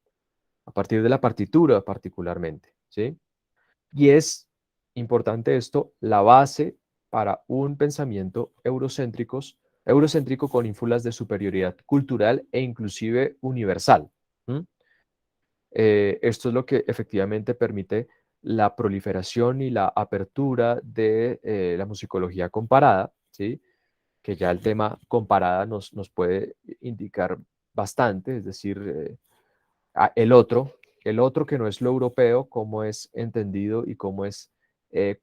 a partir de la partitura particularmente, ¿sí? Y es importante esto, la base para un pensamiento eurocéntrico con ínfulas de superioridad cultural e inclusive universal. ¿M? Esto es lo que efectivamente permite la proliferación y la apertura de la musicología comparada, ¿sí? Que ya el tema comparada nos puede indicar bastante, es decir, el otro que no es lo europeo, cómo es entendido y cómo es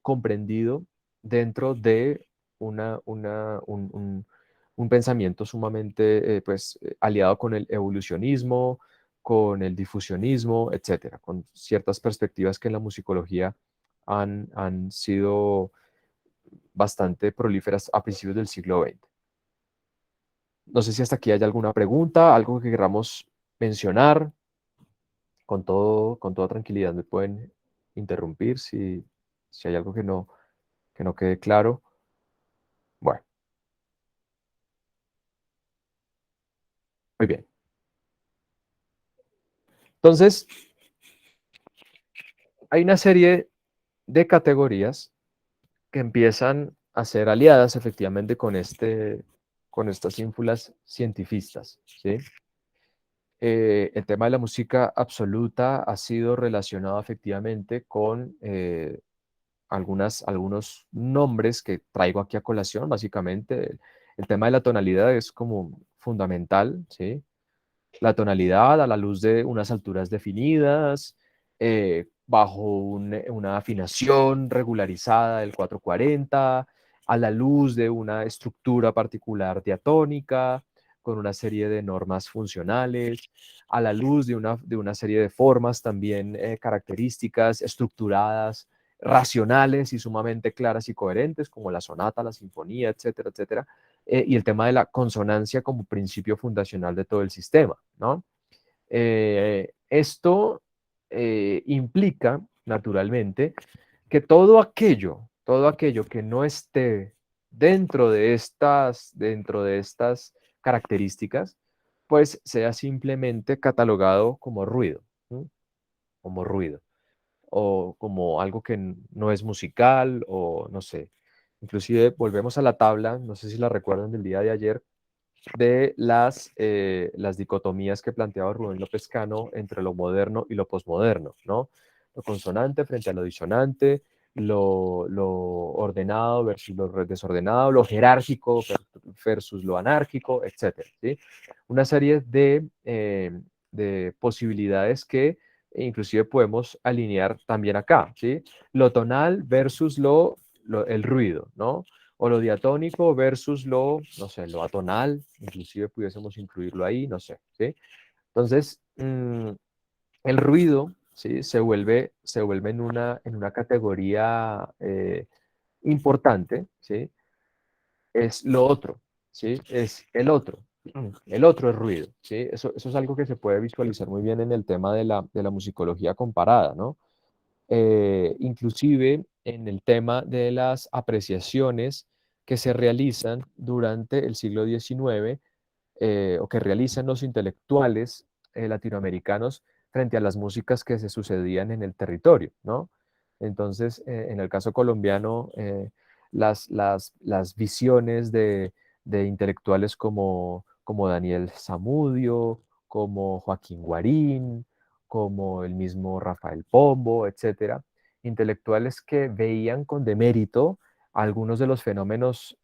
comprendido dentro de un pensamiento sumamente pues, aliado con el evolucionismo, con el difusionismo, etcétera, con ciertas perspectivas que en la musicología han sido bastante prolíferas a principios del siglo XX. No sé si hasta aquí hay alguna pregunta, algo que queramos mencionar. Con toda tranquilidad me pueden interrumpir si hay algo que no quede claro. Bueno, muy bien. Entonces, hay una serie de categorías que empiezan a ser aliadas efectivamente con estas ínfulas cientifistas, ¿sí? El tema de la música absoluta ha sido relacionado efectivamente con algunos nombres que traigo aquí a colación, básicamente. El tema de la tonalidad es como fundamental, ¿sí? La tonalidad a la luz de unas alturas definidas, bajo una afinación regularizada del 440, a la luz de una estructura particular diatónica, con una serie de normas funcionales, a la luz de una serie de formas también características estructuradas racionales y sumamente claras y coherentes, como la sonata, la sinfonía, etcétera, etcétera, y el tema de la consonancia como principio fundacional de todo el sistema, ¿no? Esto implica, naturalmente, que todo aquello que no esté dentro de estas características, pues sea simplemente catalogado como ruido, ¿no? Como ruido, o como algo que no es musical, o no sé. Inclusive volvemos a la tabla, no sé si la recuerdan del día de ayer, de las dicotomías que planteaba Rubén López Cano entre lo moderno y lo posmoderno, ¿no? Lo consonante frente a lo disonante, lo ordenado versus lo desordenado, lo jerárquico versus lo anárquico, etcétera, ¿sí? Una serie de posibilidades que inclusive podemos alinear también acá, ¿sí? Lo tonal versus el ruido, ¿no? O lo diatónico versus no sé, lo atonal, inclusive pudiésemos incluirlo ahí, no sé, ¿sí? Entonces, el ruido, ¿sí? Se vuelve en una categoría importante, ¿sí? Es lo otro, ¿sí? Es el otro. El otro es ruido, ¿sí? Eso es algo que se puede visualizar muy bien en el tema de la musicología comparada, ¿no? Inclusive en el tema de las apreciaciones que se realizan durante el siglo XIX, o que realizan los intelectuales latinoamericanos frente a las músicas que se sucedían en el territorio, ¿no? Entonces, en el caso colombiano, las visiones de intelectuales como Daniel Zamudio, como Joaquín Guarín, como el mismo Rafael Pombo, etcétera, intelectuales que veían con demérito algunos de los fenómenos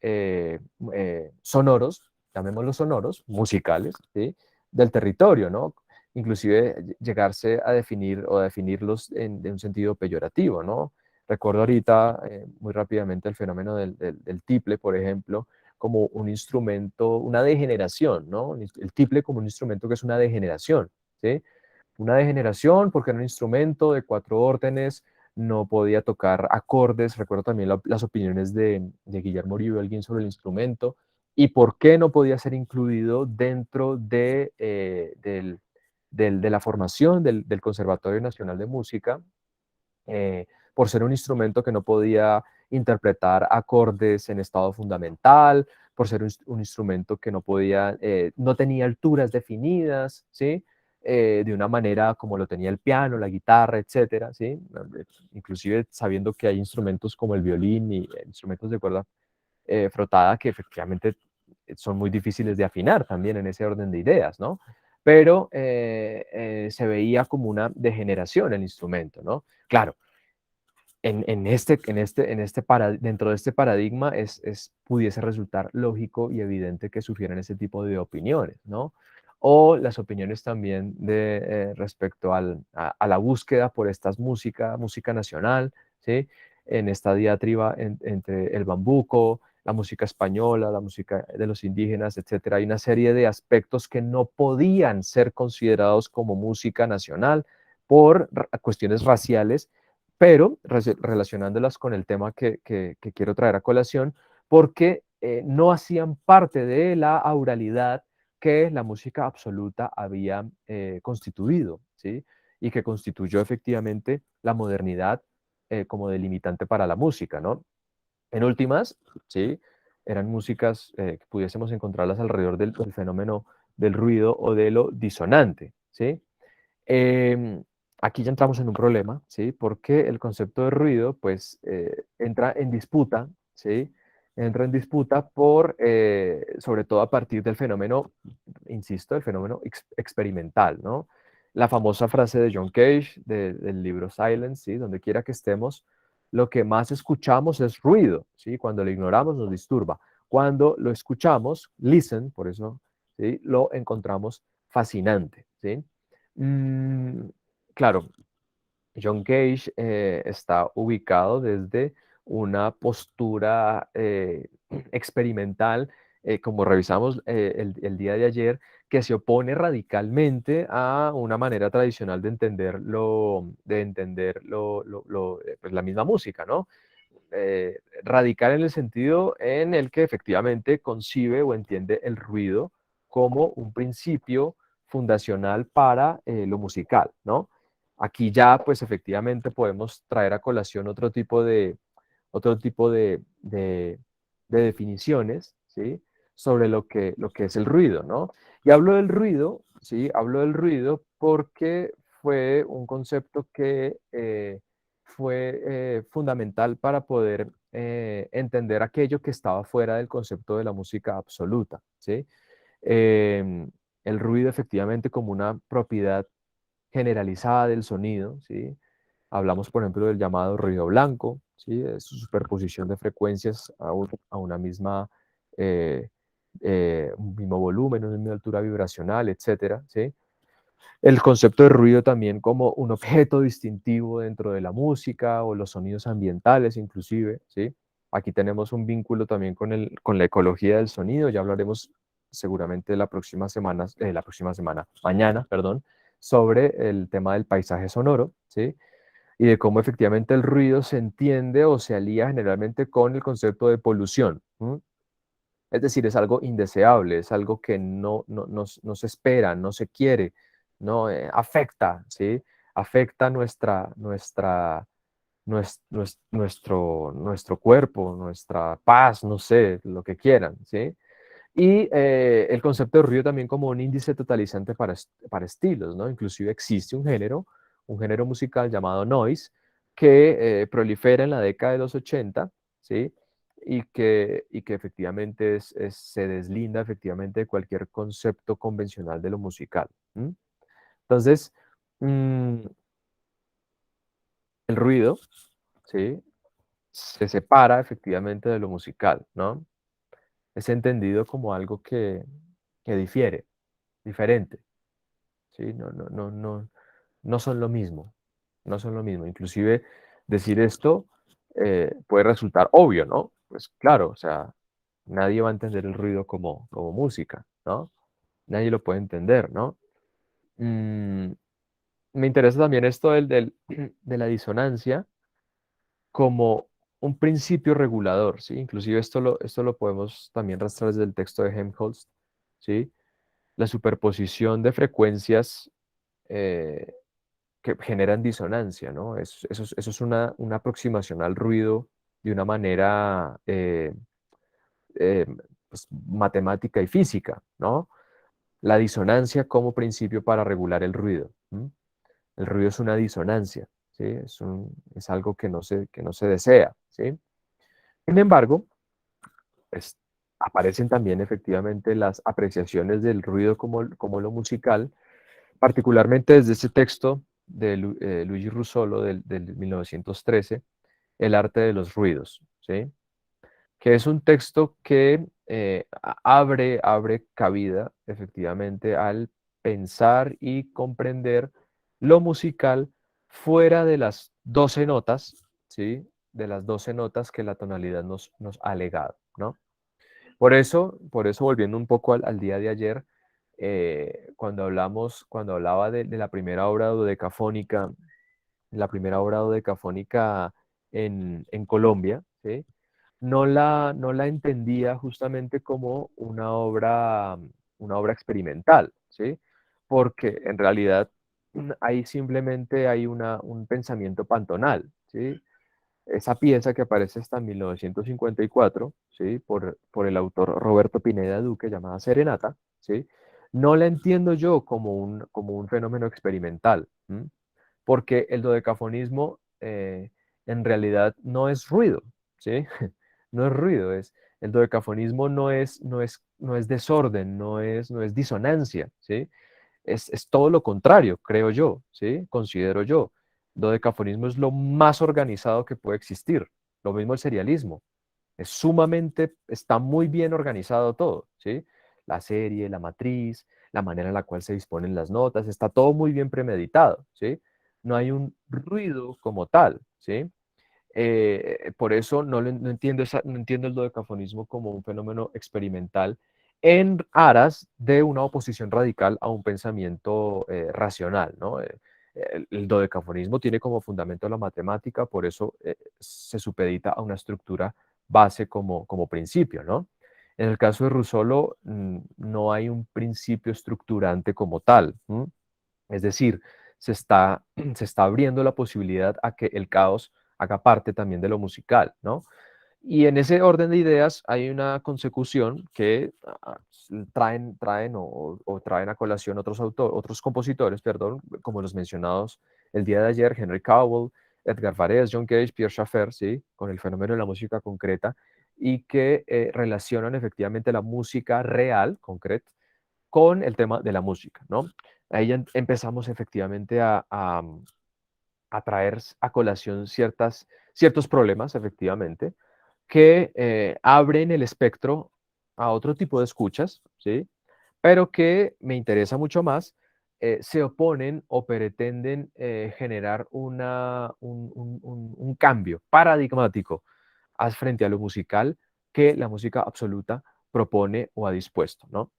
sonoros, llamémoslos sonoros, musicales, ¿sí? Del territorio, ¿no? Inclusive llegarse a definir o a definirlos de un sentido peyorativo, ¿no? Recuerdo ahorita muy rápidamente el fenómeno del tiple, por ejemplo, como un instrumento, una degeneración, ¿no? El tiple como un instrumento que es una degeneración, ¿sí? Una degeneración porque era un instrumento de 4 órdenes, no podía tocar acordes. Recuerdo también las opiniones de Guillermo Uribe Alguín sobre el instrumento y por qué no podía ser incluido dentro de la formación del Conservatorio Nacional de Música, por ser un instrumento que no podía interpretar acordes en estado fundamental, por ser un instrumento que no tenía alturas definidas, ¿sí? De una manera como lo tenía el piano, la guitarra, etcétera, ¿sí? Inclusive sabiendo que hay instrumentos como el violín y instrumentos de cuerda frotada que efectivamente son muy difíciles de afinar también en ese orden de ideas, ¿no? Pero se veía como una degeneración el instrumento, ¿no? Claro, dentro de este paradigma pudiese resultar lógico y evidente que sufrieran ese tipo de opiniones, ¿no? O las opiniones también respecto a la búsqueda por música nacional, ¿sí? En esta diatriba entre el bambuco, la música española, la música de los indígenas, etcétera. Hay una serie de aspectos que no podían ser considerados como música nacional por cuestiones raciales, pero relacionándolas con el tema que quiero traer a colación, porque no hacían parte de la auralidad que la música absoluta había constituido, ¿sí? Y que constituyó efectivamente la modernidad como delimitante para la música, ¿no? En últimas, ¿sí? Eran músicas que pudiésemos encontrarlas alrededor del fenómeno del ruido o de lo disonante, ¿sí? Em, Aquí ya entramos en un problema, ¿sí? Porque el concepto de ruido, pues, entra en disputa, ¿sí? Entra en disputa sobre todo a partir del fenómeno, insisto, el fenómeno experimental, ¿no? La famosa frase de John Cage del libro Silence, ¿sí? Donde quiera que estemos, lo que más escuchamos es ruido, ¿sí? Cuando lo ignoramos nos disturba. Cuando lo escuchamos, listen, por eso, ¿sí? Lo encontramos fascinante, ¿sí? Mm, claro, John Cage está ubicado desde una postura experimental como revisamos el día de ayer, que se opone radicalmente a una manera tradicional de entender pues, la misma música, ¿no? Radical en el sentido en el que efectivamente concibe o entiende el ruido como un principio fundacional para lo musical, ¿no? Aquí ya, pues efectivamente podemos traer a colación otro tipo de definiciones, ¿sí? Sobre lo que es el ruido, ¿no? Y hablo del ruido, ¿sí? Hablo del ruido porque fue un concepto que fue fundamental para poder entender aquello que estaba fuera del concepto de la música absoluta, ¿sí? Em, el ruido efectivamente como una propiedad generalizada del sonido, ¿sí? Hablamos, por ejemplo, del llamado ruido blanco, ¿sí? Es su superposición de frecuencias a una misma, un mismo volumen, una misma altura vibracional, etcétera, ¿sí? El concepto de ruido también como un objeto distintivo dentro de la música o los sonidos ambientales inclusive, ¿sí? Aquí tenemos un vínculo también con la ecología del sonido, ya hablaremos seguramente la próxima semana, mañana, perdón, sobre el tema del paisaje sonoro, ¿sí? Y de cómo efectivamente el ruido se entiende o se alía generalmente con el concepto de polución. Es decir, es algo indeseable, es algo que no se espera, no se quiere, no afecta, ¿sí? Afecta nuestro cuerpo, nuestra paz, no sé, lo que quieran, ¿sí? Y el concepto de ruido también como un índice totalizante para estilos, ¿no? Inclusive existe un género musical llamado noise que prolifera en la década de los 80, ¿sí? Y que efectivamente se deslinda efectivamente de cualquier concepto convencional de lo musical. Entonces, mm, el ruido, ¿sí? Se separa efectivamente de lo musical, ¿no? Es entendido como algo que difiere, diferente, ¿sí? No son lo mismo, no son lo mismo. Inclusive decir esto puede resultar obvio, ¿no? Pues claro, o sea, nadie va a entender el ruido como música, ¿no? Nadie lo puede entender, ¿no? Mm, Me interesa también esto de la disonancia como un principio regulador, ¿sí? Inclusive esto lo podemos también rastrear desde el texto de Helmholtz, ¿sí? La superposición de frecuencias eh, que generan disonancia, ¿no? Eso es una aproximación al ruido de una manera eh, pues, matemática y física, ¿no? La disonancia como principio para regular el ruido. El ruido es una disonancia, ¿sí? Es algo que no se desea, ¿sí? Sin embargo, pues, aparecen también efectivamente las apreciaciones del ruido como lo musical, particularmente desde ese texto de Luigi Russolo del 1913, El arte de los ruidos, ¿sí? Que es un texto que abre cabida efectivamente al pensar y comprender lo musical fuera de las 12 notas, ¿sí? De las 12 notas que la tonalidad nos ha legado, ¿no? Por eso volviendo un poco al día de ayer, cuando hablaba de la primera obra dodecafónica en Colombia, ¿sí? No la entendía justamente como una obra experimental, ¿sí? Porque en realidad ahí simplemente hay un pensamiento pantonal, ¿sí? Esa pieza que aparece hasta 1954, ¿sí? Por el autor Roberto Pineda Duque, llamada Serenata, ¿sí? No la entiendo yo como un fenómeno experimental, porque el dodecafonismo en realidad no es ruido, ¿sí? No es ruido, el dodecafonismo no es desorden, no es disonancia, ¿sí? Es todo lo contrario, creo yo, ¿sí? Considero yo. Dodecafonismo es lo más organizado que puede existir. Lo mismo el serialismo. Está muy bien organizado todo, ¿sí? La serie, la matriz, la manera en la cual se disponen las notas, está todo muy bien premeditado, ¿sí? No hay un ruido como tal, ¿sí? Por eso no entiendo, no entiendo el dodecafonismo como un fenómeno experimental en aras de una oposición radical a un pensamiento racional, ¿no? El dodecafonismo tiene como fundamento la matemática, por eso se supedita a una estructura base como principio, ¿no? En el caso de Russolo, no hay un principio estructurante como tal. Es decir, se está, se está abriendo la posibilidad a que el caos haga parte también de lo musical, ¿no? Y en ese orden de ideas hay una consecución que traen a colación otros compositores, perdón, como los mencionados el día de ayer, Henry Cowell, Edgar Varese, John Cage, Pierre Schaeffer, ¿sí? Con el fenómeno de la música concreta, y que relacionan efectivamente la música real, concreta, con el tema de la música, ¿no? Ahí ya empezamos efectivamente a traer a colación ciertos problemas, efectivamente, que abren el espectro a otro tipo de escuchas, ¿sí? Pero que me interesa mucho más, se oponen o pretenden generar un cambio paradigmático frente a lo musical que la música absoluta propone o ha dispuesto, ¿no?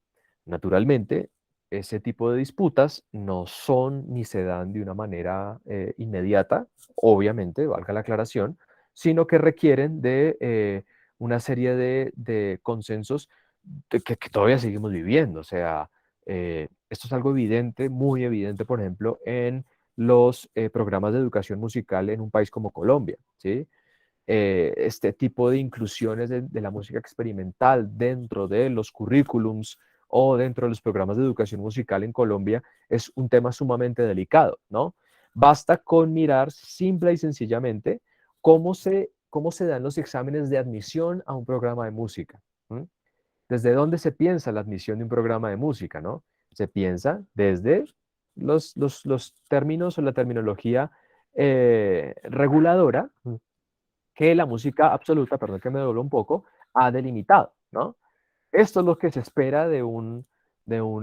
Naturalmente, ese tipo de disputas no son ni se dan de una manera inmediata, obviamente, valga la aclaración, sino que requieren de una serie de consensos que todavía seguimos viviendo. O sea, esto es algo evidente, muy evidente, por ejemplo, en los programas de educación musical en un país como Colombia, ¿sí? Este tipo de inclusiones de la música experimental dentro de los currículums o dentro de los programas de educación musical en Colombia es un tema sumamente delicado, ¿no? Basta con mirar simple y sencillamente cómo se dan los exámenes de admisión a un programa de música. ¿Mm? ¿Desde dónde se piensa la admisión de un programa de música, no? Se piensa desde los términos o la terminología reguladora que la música absoluta, perdón que me doblo un poco, ha delimitado, ¿no? Esto es lo que se espera de un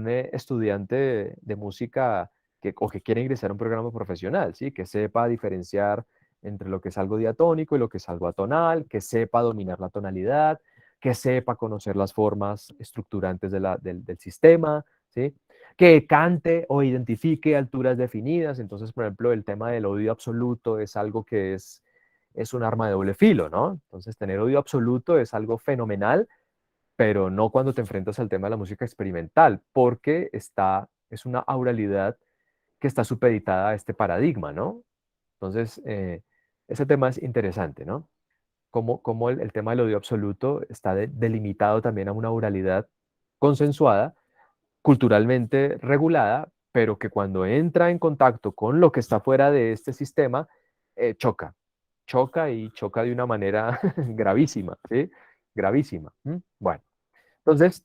estudiante de música o que quiere ingresar a un programa profesional, ¿sí? Que sepa diferenciar entre lo que es algo diatónico y lo que es algo atonal, que sepa dominar la tonalidad, que sepa conocer las formas estructurantes del sistema, ¿sí? Que cante o identifique alturas definidas. Entonces, por ejemplo, el tema del oído absoluto es algo que es un arma de doble filo, ¿no? Entonces, tener oído absoluto es algo fenomenal, pero no cuando te enfrentas al tema de la música experimental, porque es una auralidad que está supeditada a este paradigma, ¿no? Entonces, ese tema es interesante, ¿no? Cómo el tema del odio absoluto está delimitado también a una oralidad consensuada, culturalmente regulada, pero que cuando entra en contacto con lo que está fuera de este sistema, choca y choca de una manera gravísima, ¿sí? Gravísima. Bueno, entonces,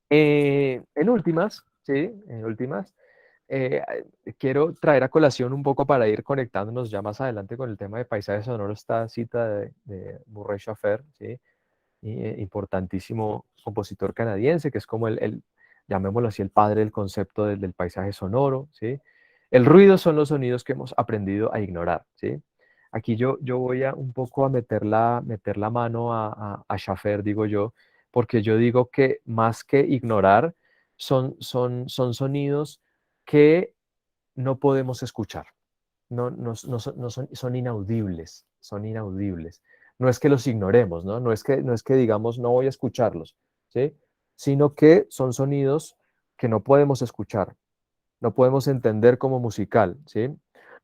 en últimas, ¿sí? En últimas, eh, quiero traer a colación un poco para ir conectándonos ya más adelante con el tema de paisajes sonoros, esta cita de Murray Schafer, ¿sí? Importantísimo compositor canadiense, que es como llamémoslo así, el padre del concepto del paisaje sonoro, ¿sí? El ruido son los sonidos que hemos aprendido a ignorar, ¿sí? Aquí yo voy a un poco a meter la mano a Schaffer, digo yo, porque yo digo que más que ignorar, son sonidos que no podemos escuchar, son inaudibles, son inaudibles. No es que los ignoremos, ¿no? No es que digamos no voy a escucharlos, ¿sí? Sino que son sonidos que no podemos escuchar, no podemos entender como musical, ¿sí?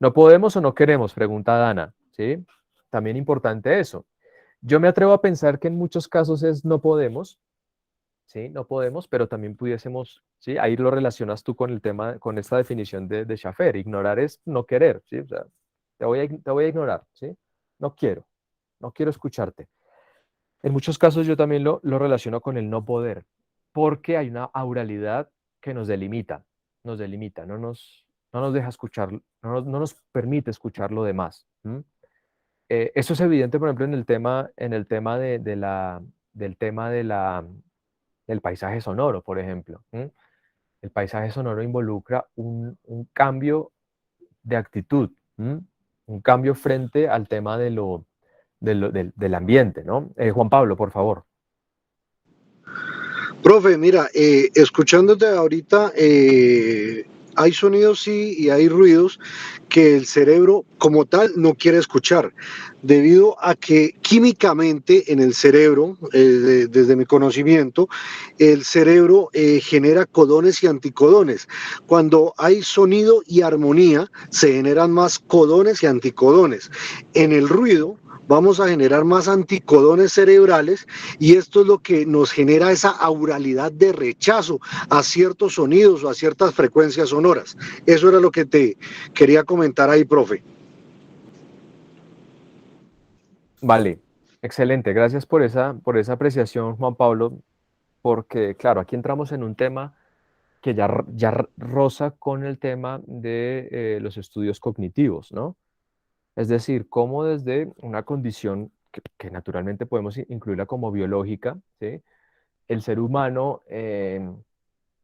No podemos o no queremos, pregunta Dana, ¿sí? También importante eso. Yo me atrevo a pensar que en muchos casos es no podemos, ¿sí? No podemos, pero también pudiésemos, ¿sí? Ahí lo relacionas tú con el tema, con esta definición de Schaffer. Ignorar es no querer, ¿sí? O sea, te voy a ignorar, ¿sí? No quiero, no quiero escucharte. En muchos casos yo también lo relaciono con el no poder, porque hay una auralidad que nos delimita, no nos deja escuchar, no nos permite escuchar lo demás. Eso es evidente, por ejemplo, en el tema del tema del paisaje sonoro, por ejemplo. El paisaje sonoro involucra un cambio de actitud, un cambio frente al tema del ambiente, ¿no? Juan Pablo, por favor. Profe, mira, escuchándote ahorita, hay sonidos sí y hay ruidos que el cerebro como tal no quiere escuchar, debido a que químicamente en el cerebro, desde mi conocimiento, el cerebro genera codones y anticodones. Cuando hay sonido y armonía, se generan más codones y anticodones. En el ruido, vamos a generar más anticodones cerebrales y esto es lo que nos genera esa auralidad de rechazo a ciertos sonidos o a ciertas frecuencias sonoras. Eso era lo que te quería comentar ahí, profe. Vale, excelente. Gracias por esa apreciación, Juan Pablo, porque, claro, aquí entramos en un tema que ya roza con el tema de los estudios cognitivos, ¿no? Es decir, cómo desde una condición que naturalmente podemos incluirla como biológica, ¿sí? El ser humano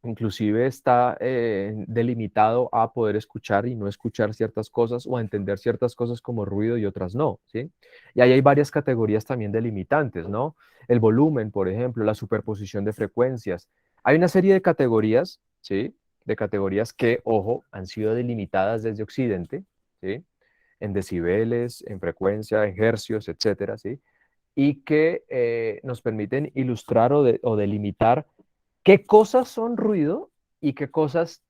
inclusive está delimitado a poder escuchar y no escuchar ciertas cosas o a entender ciertas cosas como ruido y otras no, ¿sí? Y ahí hay varias categorías también delimitantes, ¿no? El volumen, por ejemplo, la superposición de frecuencias. Hay una serie de categorías, ¿sí? De categorías que, ojo, han sido delimitadas desde Occidente, ¿sí? En decibeles, en frecuencia, en hercios, etcétera, ¿sí? Y que nos permiten ilustrar o delimitar qué cosas son ruido y qué cosas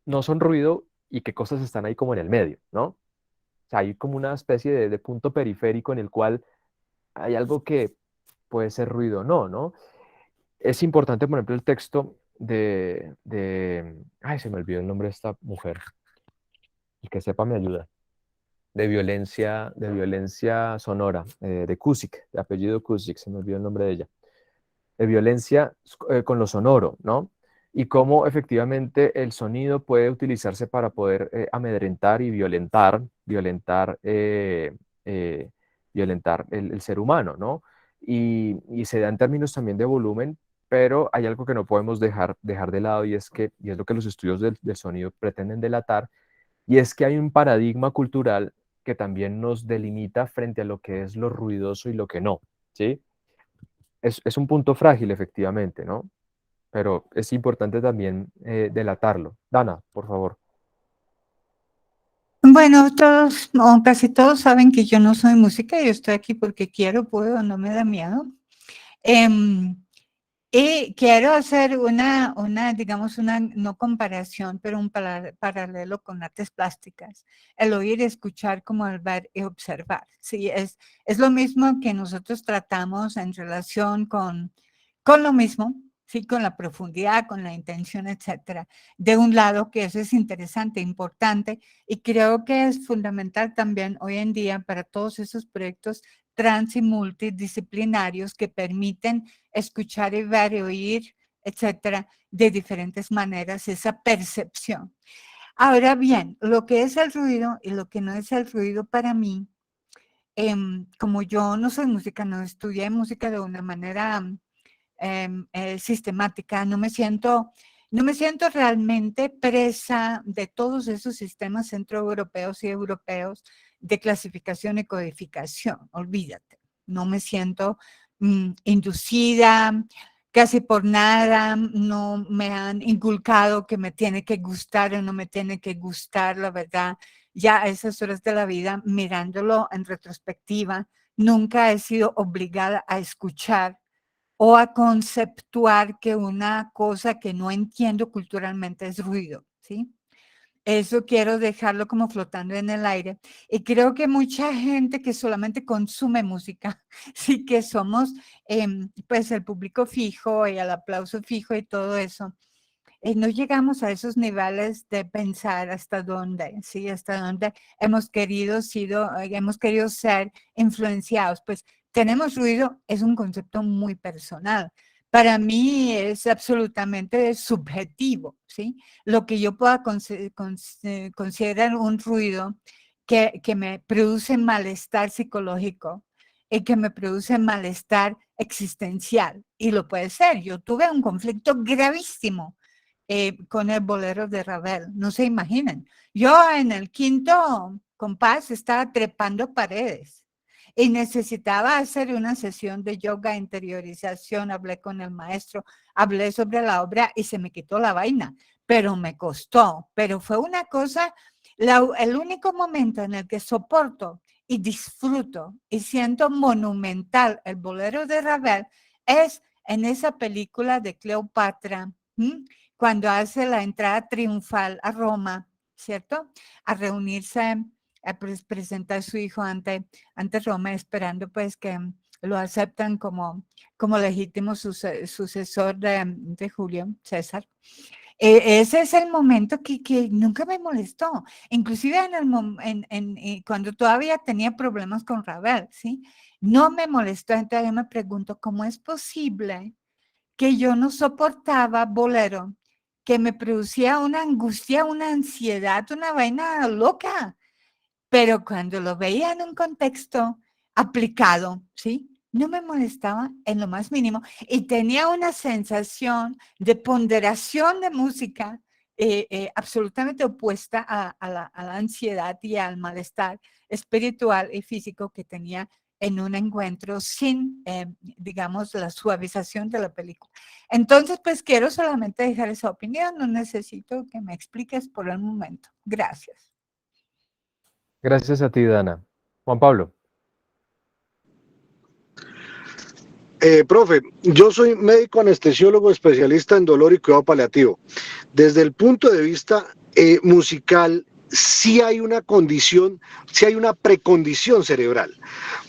no son ruido y qué cosas están ahí como en el medio, ¿no? O sea, hay como una especie de punto periférico en el cual hay algo que puede ser ruido o no, ¿no? Es importante, por ejemplo, el texto ay, se me olvidó el nombre de esta mujer, el que sepa me ayuda, de violencia sonora, de Kuzik, de apellido Kuzik, se me olvidó el nombre de ella. De violencia con lo sonoro, ¿no? Y cómo efectivamente el sonido puede utilizarse para poder amedrentar y eh, violentar el ser humano, ¿no? Y se da en términos también de volumen, pero hay algo que no podemos dejar de lado y es lo que los estudios del sonido pretenden delatar, y es que hay un paradigma cultural que también nos delimita frente a lo que es lo ruidoso y lo que no, ¿sí? Es un punto frágil, efectivamente, ¿no? Pero es importante también delatarlo. Dana, por favor. Bueno, todos o casi todos saben que yo no soy música, yo estoy aquí porque quiero, puedo, no me da miedo. Em, y quiero hacer digamos, una no comparación, pero un paralelo con artes plásticas. El oír y escuchar como el ver y observar. Sí, es lo mismo que nosotros tratamos en relación con lo mismo, sí, con la profundidad, con la intención, etcétera. De un lado, que eso es interesante, importante, y creo que es fundamental también hoy en día para todos esos proyectos trans y multidisciplinarios que permiten escuchar y ver y oír, etcétera, de diferentes maneras, esa percepción. Ahora bien, lo que es el ruido y lo que no es el ruido para mí, como yo no soy música, no estudié música de una manera sistemática, no me siento realmente presa de todos esos sistemas centroeuropeos y europeos de clasificación y codificación, olvídate, no me siento inducida, casi por nada, no me han inculcado que me tiene que gustar o no me tiene que gustar, la verdad, ya a esas horas de la vida, mirándolo en retrospectiva, nunca he sido obligada a escuchar o a conceptuar que una cosa que no entiendo culturalmente es ruido, ¿sí? Eso quiero dejarlo como flotando en el aire. Y creo que mucha gente que solamente consume música, sí que somos pues el público fijo y el aplauso fijo y todo eso, no llegamos a esos niveles de pensar hasta dónde, ¿sí? Hasta dónde hemos querido ser influenciados. Pues tenemos ruido, es un concepto muy personal. Para mí es absolutamente subjetivo, ¿sí? Lo que yo pueda considerar un ruido que me produce malestar psicológico y que me produce malestar existencial. Y lo puede ser. Yo tuve un conflicto gravísimo con el bolero de Ravel. No se imaginan. Yo en el quinto compás estaba trepando paredes y necesitaba hacer una sesión de yoga, interiorización, hablé con el maestro, hablé sobre la obra y se me quitó la vaina, pero me costó, pero fue una cosa, el único momento en el que soporto y disfruto y siento monumental el bolero de Ravel es en esa película de Cleopatra, cuando hace la entrada triunfal a Roma, ¿cierto? A reunirse, a presentar a su hijo ante Roma, esperando pues que lo aceptan como legítimo sucesor de Julio César. Ese es el momento que nunca me molestó, inclusive cuando todavía tenía problemas con Ravel, ¿sí? No me molestó, entonces yo me pregunto, ¿cómo es posible que yo no soportaba bolero, que me producía una angustia, una ansiedad, una vaina loca? Pero cuando lo veía en un contexto aplicado, ¿sí? No me molestaba en lo más mínimo y tenía una sensación de ponderación de música absolutamente opuesta a la ansiedad y al malestar espiritual y físico que tenía en un encuentro sin, digamos, la suavización de la película. Entonces, pues quiero solamente dejar esa opinión, no necesito que me expliques por el momento. Gracias. Gracias a ti, Dana. Juan Pablo. Profe, yo soy médico anestesiólogo especialista en dolor y cuidado paliativo. Desde el punto de vista musical, sí hay una condición, sí hay una precondición cerebral,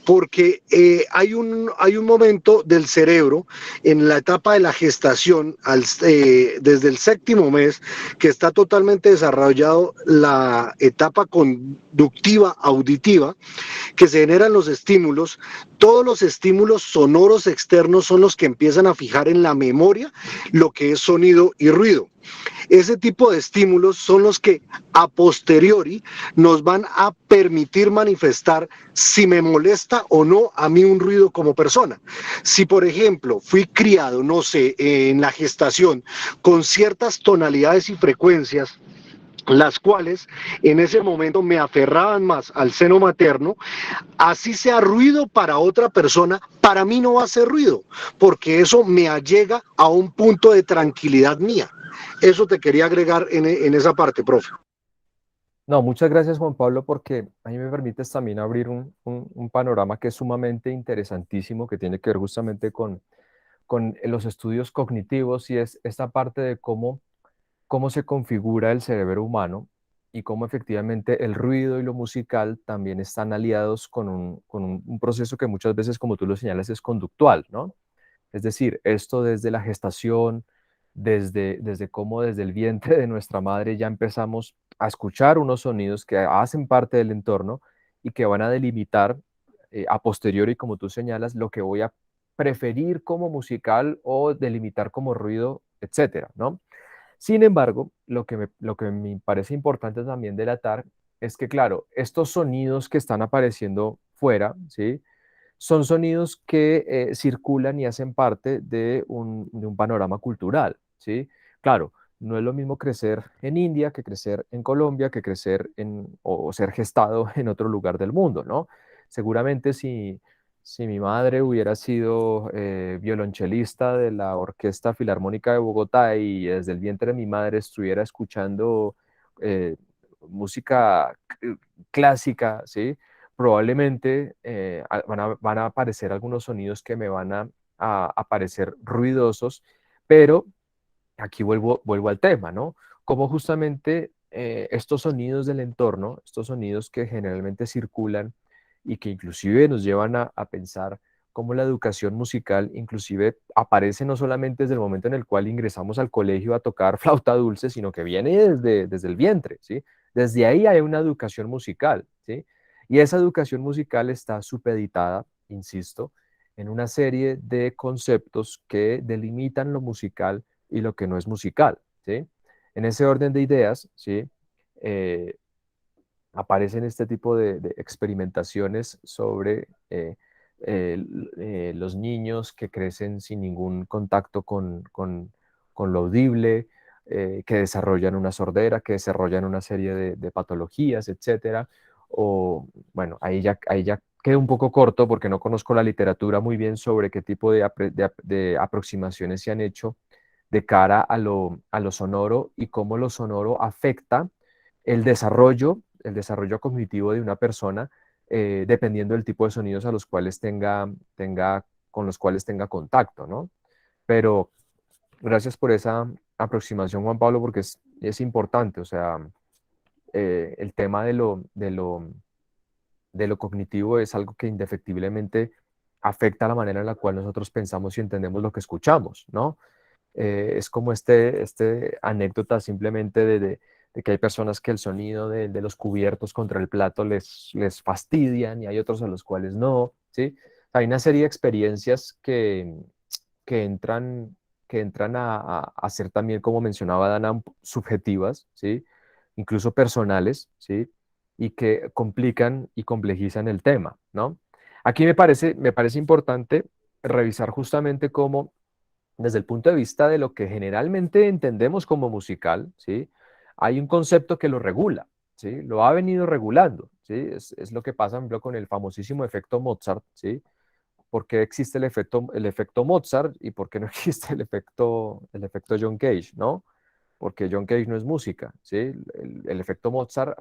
porque hay un momento del cerebro en la etapa de la gestación, desde el séptimo mes, que está totalmente desarrollado la etapa conductiva auditiva, que se generan los estímulos. Todos los estímulos sonoros externos son los que empiezan a fijar en la memoria lo que es sonido y ruido. Ese tipo de estímulos son los que a posteriori nos van a permitir manifestar si me molesta o no a mí un ruido como persona. Si, por ejemplo, fui criado, no sé, en la gestación con ciertas tonalidades y frecuencias, las cuales en ese momento me aferraban más al seno materno, así sea ruido para otra persona, para mí no va a ser ruido, porque eso me allega a un punto de tranquilidad mía. Eso te quería agregar en esa parte, profe. No, muchas gracias, Juan Pablo, porque a mí me permites también abrir un panorama que es sumamente interesantísimo, que tiene que ver justamente con los estudios cognitivos y es esta parte de cómo se configura el cerebro humano y cómo efectivamente el ruido y lo musical también están aliados con un proceso que muchas veces, como tú lo señalas, es conductual, ¿no? Es decir, esto desde la gestación, desde cómo desde el vientre de nuestra madre ya empezamos a escuchar unos sonidos que hacen parte del entorno y que van a delimitar a posteriori, como tú señalas, lo que voy a preferir como musical o delimitar como ruido, etcétera, ¿no? Sin embargo, lo que me parece importante también delatar es que, claro, estos sonidos que están apareciendo fuera, ¿sí? Son sonidos que circulan y hacen parte de un panorama cultural, ¿sí? Claro, no es lo mismo crecer en India que crecer en Colombia, que crecer o ser gestado en otro lugar del mundo, ¿no? Seguramente si mi madre hubiera sido violonchelista de la Orquesta Filarmónica de Bogotá y desde el vientre de mi madre estuviera escuchando eh, música clásica, ¿sí? Probablemente van a aparecer algunos sonidos que me van a parecer ruidosos, pero aquí vuelvo al tema, ¿no? Como justamente estos sonidos del entorno, estos sonidos que generalmente circulan y que inclusive nos llevan a pensar cómo la educación musical inclusive aparece no solamente desde el momento en el cual ingresamos al colegio a tocar flauta dulce, sino que viene desde el vientre, ¿sí? Desde ahí hay una educación musical, ¿sí? Y esa educación musical está supeditada, insisto, en una serie de conceptos que delimitan lo musical y lo que no es musical, ¿sí? En ese orden de ideas, ¿sí? Eh, Aparecen este tipo de experimentaciones sobre los niños que crecen sin ningún contacto con lo audible, que desarrollan una sordera, que desarrollan una serie de patologías, etcétera. O, bueno, ahí ya quedo un poco corto porque no conozco la literatura muy bien sobre qué tipo de aproximaciones se han hecho de cara a lo sonoro y cómo lo sonoro afecta el desarrollo cognitivo de una persona, dependiendo del tipo de sonidos a los cuales con los cuales tenga contacto, ¿no? Pero gracias por esa aproximación, Juan Pablo, porque es importante, o sea, el tema de lo cognitivo es algo que indefectiblemente afecta la manera en la cual nosotros pensamos y entendemos lo que escuchamos, ¿no? Es como este anécdota simplemente de que hay personas que el sonido de los cubiertos contra el plato les fastidian y hay otros a los cuales no, ¿sí? Hay una serie de experiencias que entran, que entran a ser también, como mencionaba Dana, subjetivas, ¿sí? Incluso personales, ¿sí? Y que complican y complejizan el tema, ¿no? Aquí me parece importante revisar justamente cómo desde el punto de vista de lo que generalmente entendemos como musical, ¿sí? Hay un concepto que lo regula, ¿sí? Lo ha venido regulando, ¿sí? Es lo que pasa, por ejemplo, con el famosísimo efecto Mozart, ¿sí? ¿Por qué existe el efecto Mozart y por qué no existe el efecto John Cage, ¿no? Porque John Cage no es música, ¿sí? El efecto Mozart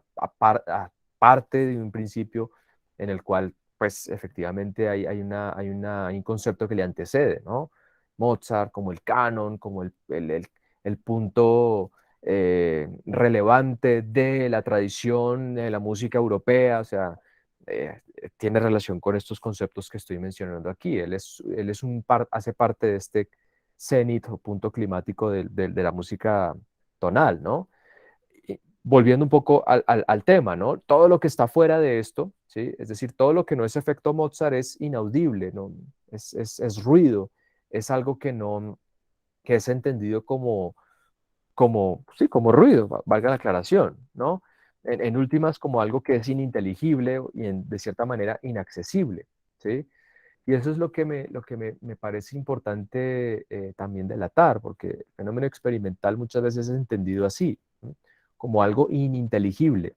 parte de un principio en el cual, pues, efectivamente hay un concepto que le antecede, ¿no? Mozart como el canon, como el punto relevante de la tradición de la música europea, o sea, tiene relación con estos conceptos que estoy mencionando aquí. Hace parte de este cenit o punto climático de la música tonal, ¿no? Y volviendo un poco al tema, ¿no? Todo lo que está fuera de esto, ¿sí? Es decir, todo lo que no es efecto Mozart es inaudible, ¿no? Es ruido, es algo que no, que es entendido sí, como ruido, valga la aclaración, ¿no? En últimas, como algo que es ininteligible y de cierta manera inaccesible, ¿sí? Y eso es lo que me parece importante también delatar, porque el fenómeno experimental muchas veces es entendido así, ¿no? Como algo ininteligible,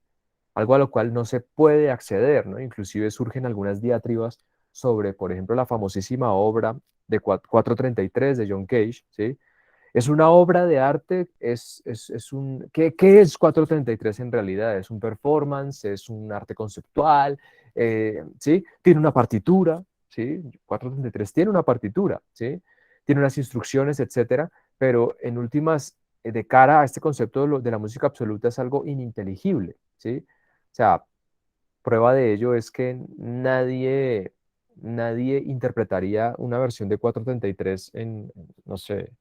algo a lo cual no se puede acceder, ¿no? Inclusive surgen algunas diatribas sobre, por ejemplo, la famosísima obra de 433 de John Cage, ¿sí? Es una obra de arte, ¿qué es 433 en realidad? Es un performance, es un arte conceptual, ¿sí? Tiene una partitura, ¿sí? 433 tiene una partitura, ¿sí? Tiene unas instrucciones, etcétera, pero en últimas, de cara a este concepto de la música absoluta es algo ininteligible, ¿sí? O sea, prueba de ello es que nadie interpretaría una versión de 433 no sé,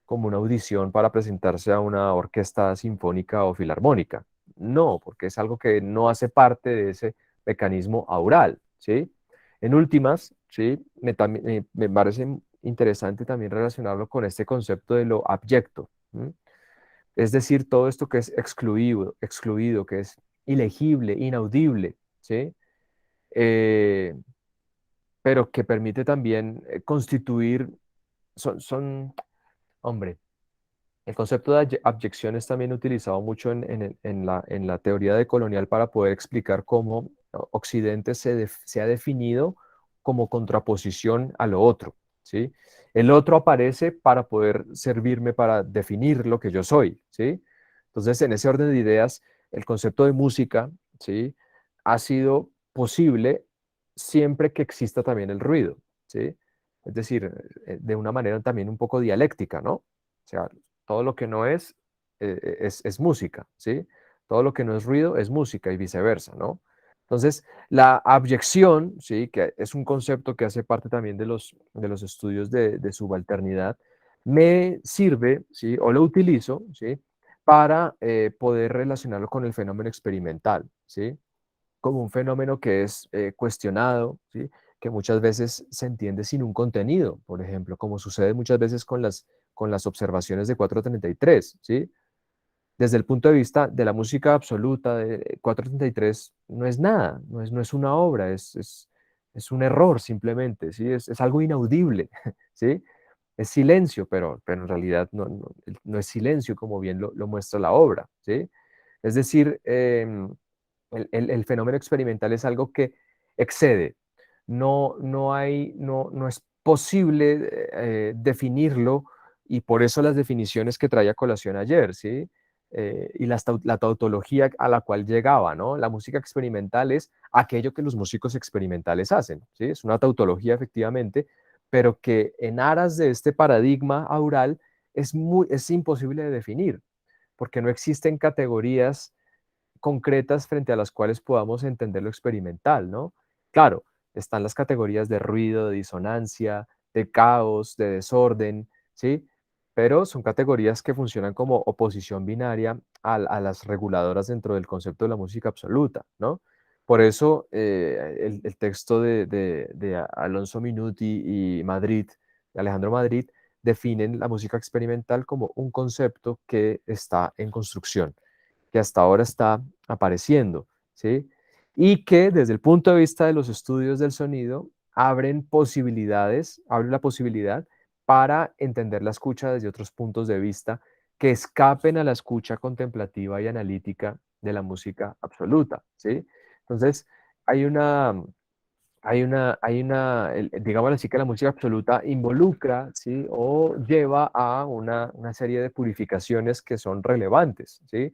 como una audición para presentarse a una orquesta sinfónica o filarmónica. No, porque es algo que no hace parte de ese mecanismo aural, ¿sí? En últimas, ¿sí? Me parece interesante también relacionarlo con este concepto de lo abyecto, ¿sí? Es decir, todo esto que es excluido, que es ilegible, inaudible, ¿sí? Eh, pero que permite también constituir, hombre, el concepto de abyección es también utilizado mucho en la teoría decolonial para poder explicar cómo Occidente se ha definido como contraposición a lo otro, ¿sí? El otro aparece para poder servirme para definir lo que yo soy, ¿sí? Entonces, en ese orden de ideas, el concepto de música, ¿sí? Ha sido posible siempre que exista también el ruido, ¿sí? Es decir, de una manera también un poco dialéctica, ¿no? O sea, todo lo que no es música, ¿sí? Todo lo que no es ruido es música y viceversa, ¿no? Entonces, la abyección, ¿sí? Que es un concepto que hace parte también de los estudios de subalternidad, me sirve, ¿sí? O lo utilizo, ¿sí? Para poder relacionarlo con el fenómeno experimental, ¿sí? Como un fenómeno que es cuestionado, ¿sí? Que muchas veces se entiende sin un contenido, por ejemplo, como sucede muchas veces con las observaciones de 433, ¿sí? Desde el punto de vista de la música absoluta, de 433 no es nada, no es una obra, es un error simplemente, ¿sí? Es algo inaudible, ¿sí? Es silencio, pero en realidad no es silencio como bien lo muestra la obra, ¿sí? Es decir, el fenómeno experimental es algo que excede, no es posible definirlo, y por eso las definiciones que traía a colación ayer, ¿sí? Y la tautología a la cual llegaba, ¿no? La música experimental es aquello que los músicos experimentales hacen, ¿sí? Es una tautología efectivamente, pero que en aras de este paradigma aural es imposible de definir, porque no existen categorías concretas frente a las cuales podamos entender lo experimental, ¿no? Claro, están las categorías de ruido, de disonancia, de caos, de desorden, ¿sí? Pero son categorías que funcionan como oposición binaria a las reguladoras dentro del concepto de la música absoluta, ¿no? Por eso el texto de Alonso Minuti y Madrid, de Alejandro Madrid, definen la música experimental como un concepto que está en construcción, que hasta ahora está apareciendo, ¿sí? Y que desde el punto de vista de los estudios del sonido abren posibilidades, abren la posibilidad para entender la escucha desde otros puntos de vista que escapen a la escucha contemplativa y analítica de la música absoluta, ¿sí? Entonces, hay una, digámoslo así, que la música absoluta involucra, ¿sí? O lleva a una serie de purificaciones que son relevantes, ¿sí?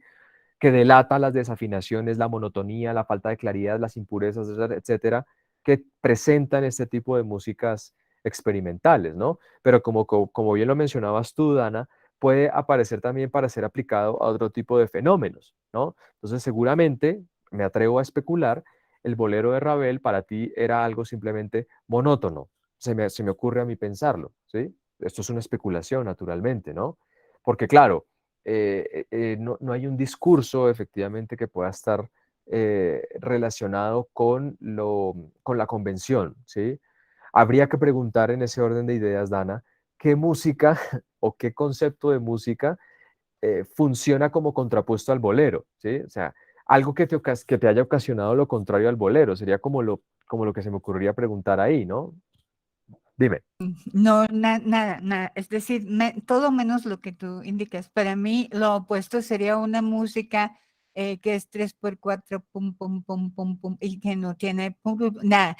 Que delata las desafinaciones, la monotonía, la falta de claridad, las impurezas, etcétera, que presentan este tipo de músicas experimentales, ¿no? Pero como bien lo mencionabas tú, Dana, puede aparecer también para ser aplicado a otro tipo de fenómenos, ¿no? Entonces, seguramente, me atrevo a especular, el bolero de Ravel para ti era algo simplemente monótono. Se me ocurre a mí pensarlo, ¿sí? Esto es una especulación, naturalmente, ¿no? Porque claro, no hay un discurso efectivamente que pueda estar relacionado con la convención, ¿sí? Habría que preguntar en ese orden de ideas, Dana, qué música o qué concepto de música funciona como contrapuesto al bolero, ¿sí? O sea, algo que te haya ocasionado lo contrario al bolero, sería como lo que se me ocurriría preguntar ahí, ¿no? Dime. No, nada, nada. Es decir, todo menos lo que tú indicas. Para mí, lo opuesto sería una música que es 3x4, pum, pum, pum, pum, pum, y que no tiene pum, pum, nada.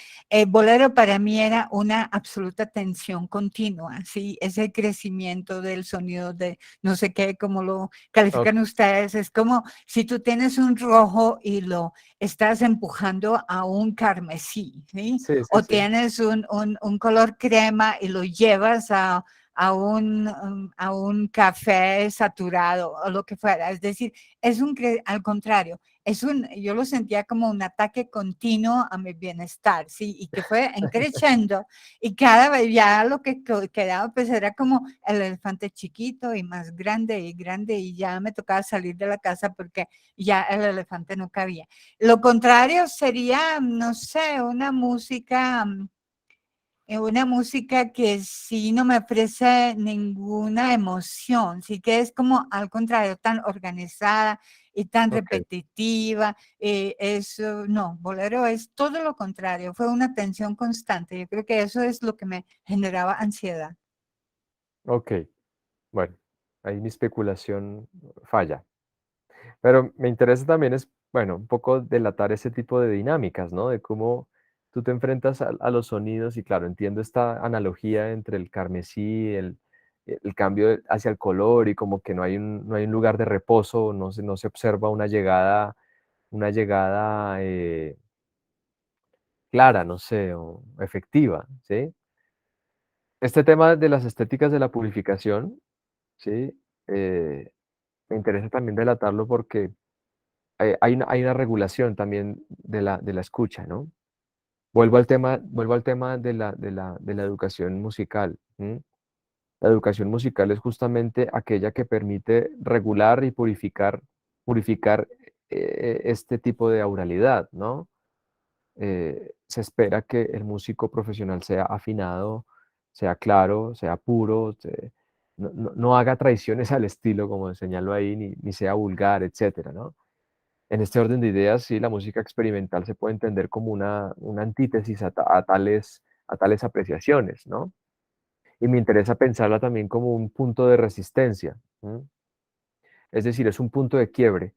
Bolero para mí era una absoluta tensión continua, ¿sí? Ese crecimiento del sonido de no sé qué, como lo califican Ok. ustedes, es como si tú tienes un rojo y lo estás empujando a un carmesí, ¿sí? Sí, sí, O sí. tienes un color crema y lo llevas a un café saturado o lo que fuera. Es decir, al contrario, yo lo sentía como un ataque continuo a mi bienestar, ¿sí? Y que fue creciendo y cada vez ya lo que quedaba pues era como el elefante chiquito y más grande y ya me tocaba salir de la casa porque ya el elefante no cabía. Lo contrario sería, no sé, una música que sí no me ofrece ninguna emoción, sí que es como al contrario, tan organizada y tan Ok. repetitiva. Eso, no, bolero es todo lo contrario, fue una tensión constante. Yo creo que eso es lo que me generaba ansiedad. Ok. Bueno, ahí mi especulación falla. Pero me interesa también es, bueno, un poco delatar ese tipo de dinámicas, ¿no? De cómo tú te enfrentas a los sonidos y claro, entiendo esta analogía entre el carmesí, el cambio hacia el color y como que no hay un lugar de reposo, no se observa una llegada clara, no sé, o efectiva, ¿sí? Este tema de las estéticas de la purificación, ¿sí? Eh, Me interesa también delatarlo porque hay una regulación también de la escucha, ¿no? Vuelvo al tema de la educación musical. La educación musical es justamente aquella que permite regular y purificar este tipo de auralidad, ¿no? Se espera que el músico profesional sea afinado, sea claro, sea puro, no haga traiciones al estilo, como señalo ahí, ni sea vulgar, etcétera, ¿no? En este orden de ideas, sí, la música experimental se puede entender como una antítesis a tales apreciaciones, ¿no? Y me interesa pensarla también como un punto de resistencia. Es decir, es un punto de quiebre,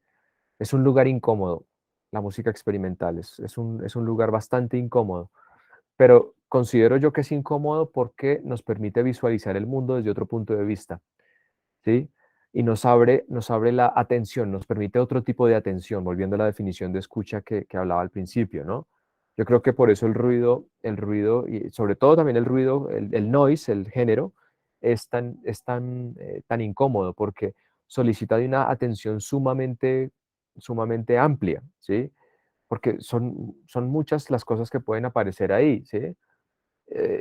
es un lugar incómodo, la música experimental, es un lugar bastante incómodo, pero considero yo que es incómodo porque nos permite visualizar el mundo desde otro punto de vista, ¿sí? Y nos abre la atención, nos permite otro tipo de atención, volviendo a la definición de escucha que hablaba al principio, ¿no? Yo creo que por eso el ruido y sobre todo también el ruido, el noise, el género, tan incómodo porque solicita de una atención sumamente amplia, ¿sí? Porque son muchas las cosas que pueden aparecer ahí, ¿sí?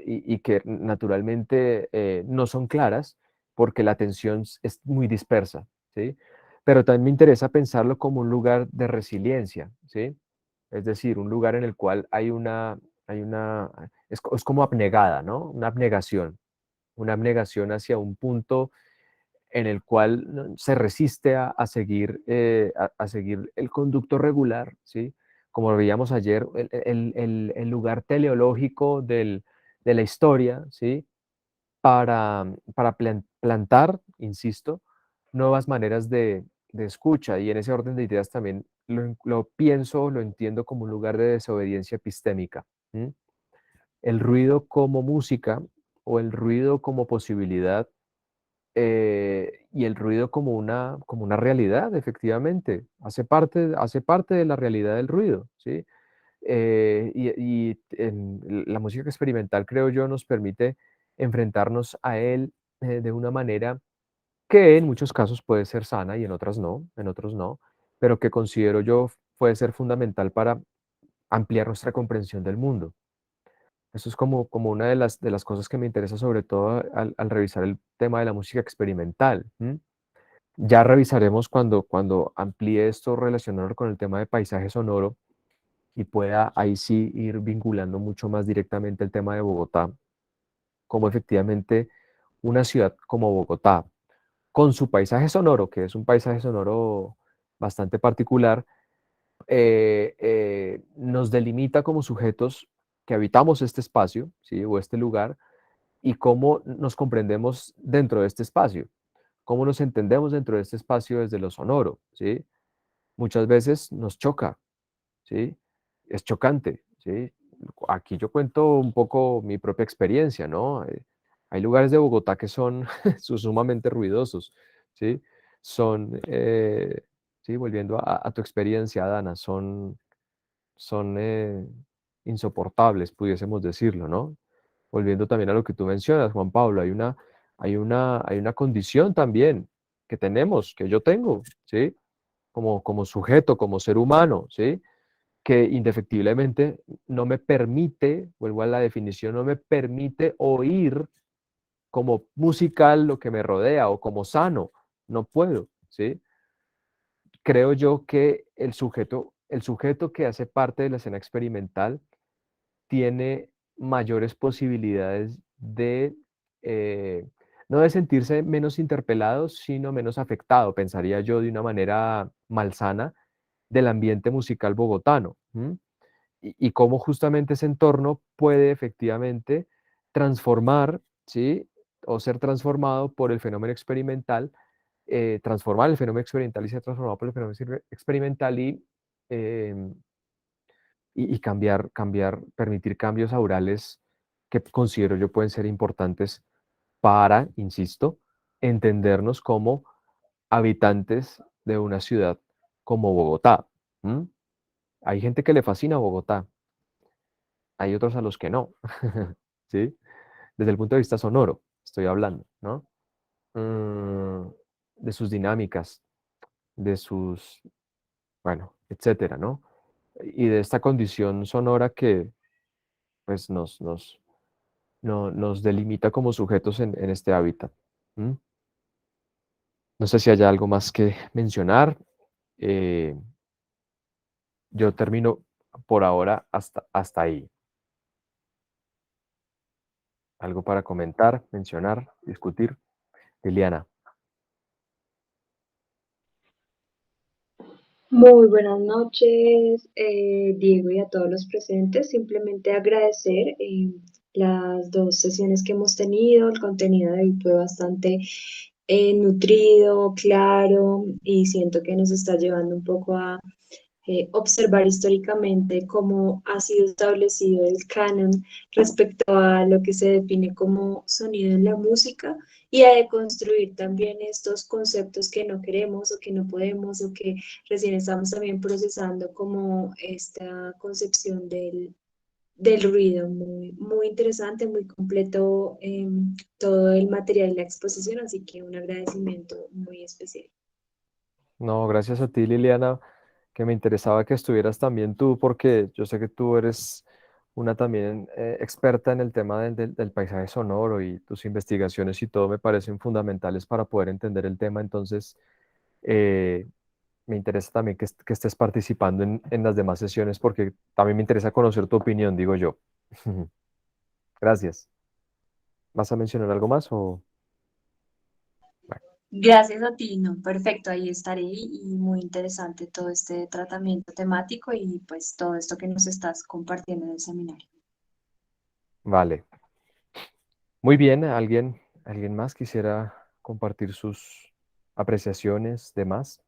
Y que naturalmente no son claras porque la atención es muy dispersa, ¿sí? Pero también me interesa pensarlo como un lugar de resiliencia, ¿sí? Es decir, un lugar en el cual es como abnegada, ¿no? Una abnegación hacia un punto en el cual ¿no? se resiste a seguir, a seguir el conducto regular, ¿sí? Como lo veíamos ayer, el lugar teleológico de la historia, ¿sí? Para plantar, insisto, nuevas maneras de escucha. Y en ese orden de ideas también lo pienso, lo entiendo como un lugar de desobediencia epistémica. ¿M? El ruido como música o el ruido como posibilidad y el ruido como una realidad, efectivamente. Hace parte de la realidad del ruido, ¿sí? La música experimental, creo yo, nos permite enfrentarnos a él de una manera que en muchos casos puede ser sana y en otros no, pero que considero yo puede ser fundamental para ampliar nuestra comprensión del mundo. Eso es como una de las cosas que me interesa sobre todo al revisar el tema de la música experimental. ¿M? Ya revisaremos cuando amplíe esto relacionado con el tema de paisaje sonoro y pueda ahí sí ir vinculando mucho más directamente el tema de Bogotá, como efectivamente una ciudad como Bogotá, con su paisaje sonoro, que es un paisaje sonoro bastante particular, nos delimita como sujetos que habitamos este espacio, ¿sí? O este lugar, y cómo nos comprendemos dentro de este espacio, cómo nos entendemos dentro de este espacio desde lo sonoro, ¿sí? Muchas veces nos choca, ¿sí? Es chocante, ¿sí? Aquí yo cuento un poco mi propia experiencia, ¿no? Hay lugares de Bogotá que son, son sumamente ruidosos, ¿sí? Son, sí, volviendo a tu experiencia, Dana, son insoportables, pudiésemos decirlo, ¿no? Volviendo también a lo que tú mencionas, Juan Pablo, hay una condición también que tenemos, que yo tengo, ¿sí? Como sujeto, como ser humano, ¿sí? Que indefectiblemente no me permite, vuelvo a la definición, no me permite oír como musical lo que me rodea o como sano, no puedo, ¿sí? Creo yo que el sujeto que hace parte de la escena experimental tiene mayores posibilidades de, no de sentirse menos interpelado, sino menos afectado, pensaría yo de una manera malsana, del ambiente musical bogotano. ¿M? Y cómo justamente ese entorno puede efectivamente transformar, ¿sí? O ser transformado por el fenómeno experimental, transformar el fenómeno experimental y ser transformado por el fenómeno experimental em, y permitir cambios aurales que considero yo pueden ser importantes para, insisto, entendernos como habitantes de una ciudad como Bogotá. ¿M? Hay gente que le fascina Bogotá, hay otros a los que no, ¿sí? Desde el punto de vista sonoro, estoy hablando, ¿no? Mm, de sus dinámicas, de sus, bueno, etcétera, ¿no? Y de esta condición sonora que, pues, nos delimita como sujetos en este hábitat. ¿M? No sé si hay algo más que mencionar. eh, yo termino por ahora hasta ahí. ¿Algo para comentar, mencionar, discutir? Liliana. Muy buenas noches, Diego, y a todos los presentes. Simplemente agradecer las dos sesiones que hemos tenido. El contenido de hoy fue bastante nutrido, claro, y siento que nos está llevando un poco a observar históricamente cómo ha sido establecido el canon respecto a lo que se define como sonido en la música y a deconstruir también estos conceptos que no queremos o que no podemos o que recién estamos también procesando como esta concepción del ruido. Muy, muy interesante, muy completo todo el material y la exposición, así que un agradecimiento muy especial. No, gracias a ti, Liliana, que me interesaba que estuvieras también tú, porque yo sé que tú eres una también experta en el tema del paisaje sonoro y tus investigaciones y todo me parecen fundamentales para poder entender el tema. Entonces, eh, me interesa también que estés participando en las demás sesiones porque también me interesa conocer tu opinión, digo yo. Gracias. ¿Vas a mencionar algo más o...? Bueno, Gracias a ti, no, perfecto, ahí estaré y muy interesante todo este tratamiento temático y pues todo esto que nos estás compartiendo en el seminario. vale. Muy bien, ¿alguien más quisiera compartir sus apreciaciones, demás?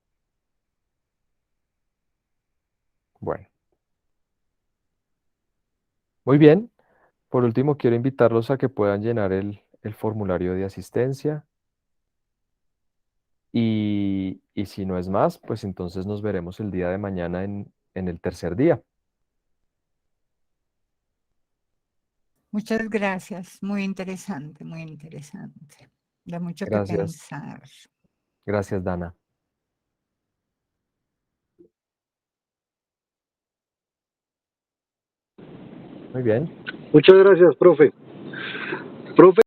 Bueno, muy bien. Por último, quiero invitarlos a que puedan llenar el formulario de asistencia y si no es más, pues entonces nos veremos el día de mañana en el tercer día. Muchas gracias, muy interesante, muy interesante. Da mucho que Gracias, pensar. gracias, Dana. Muy bien. Muchas gracias, profe. Profe.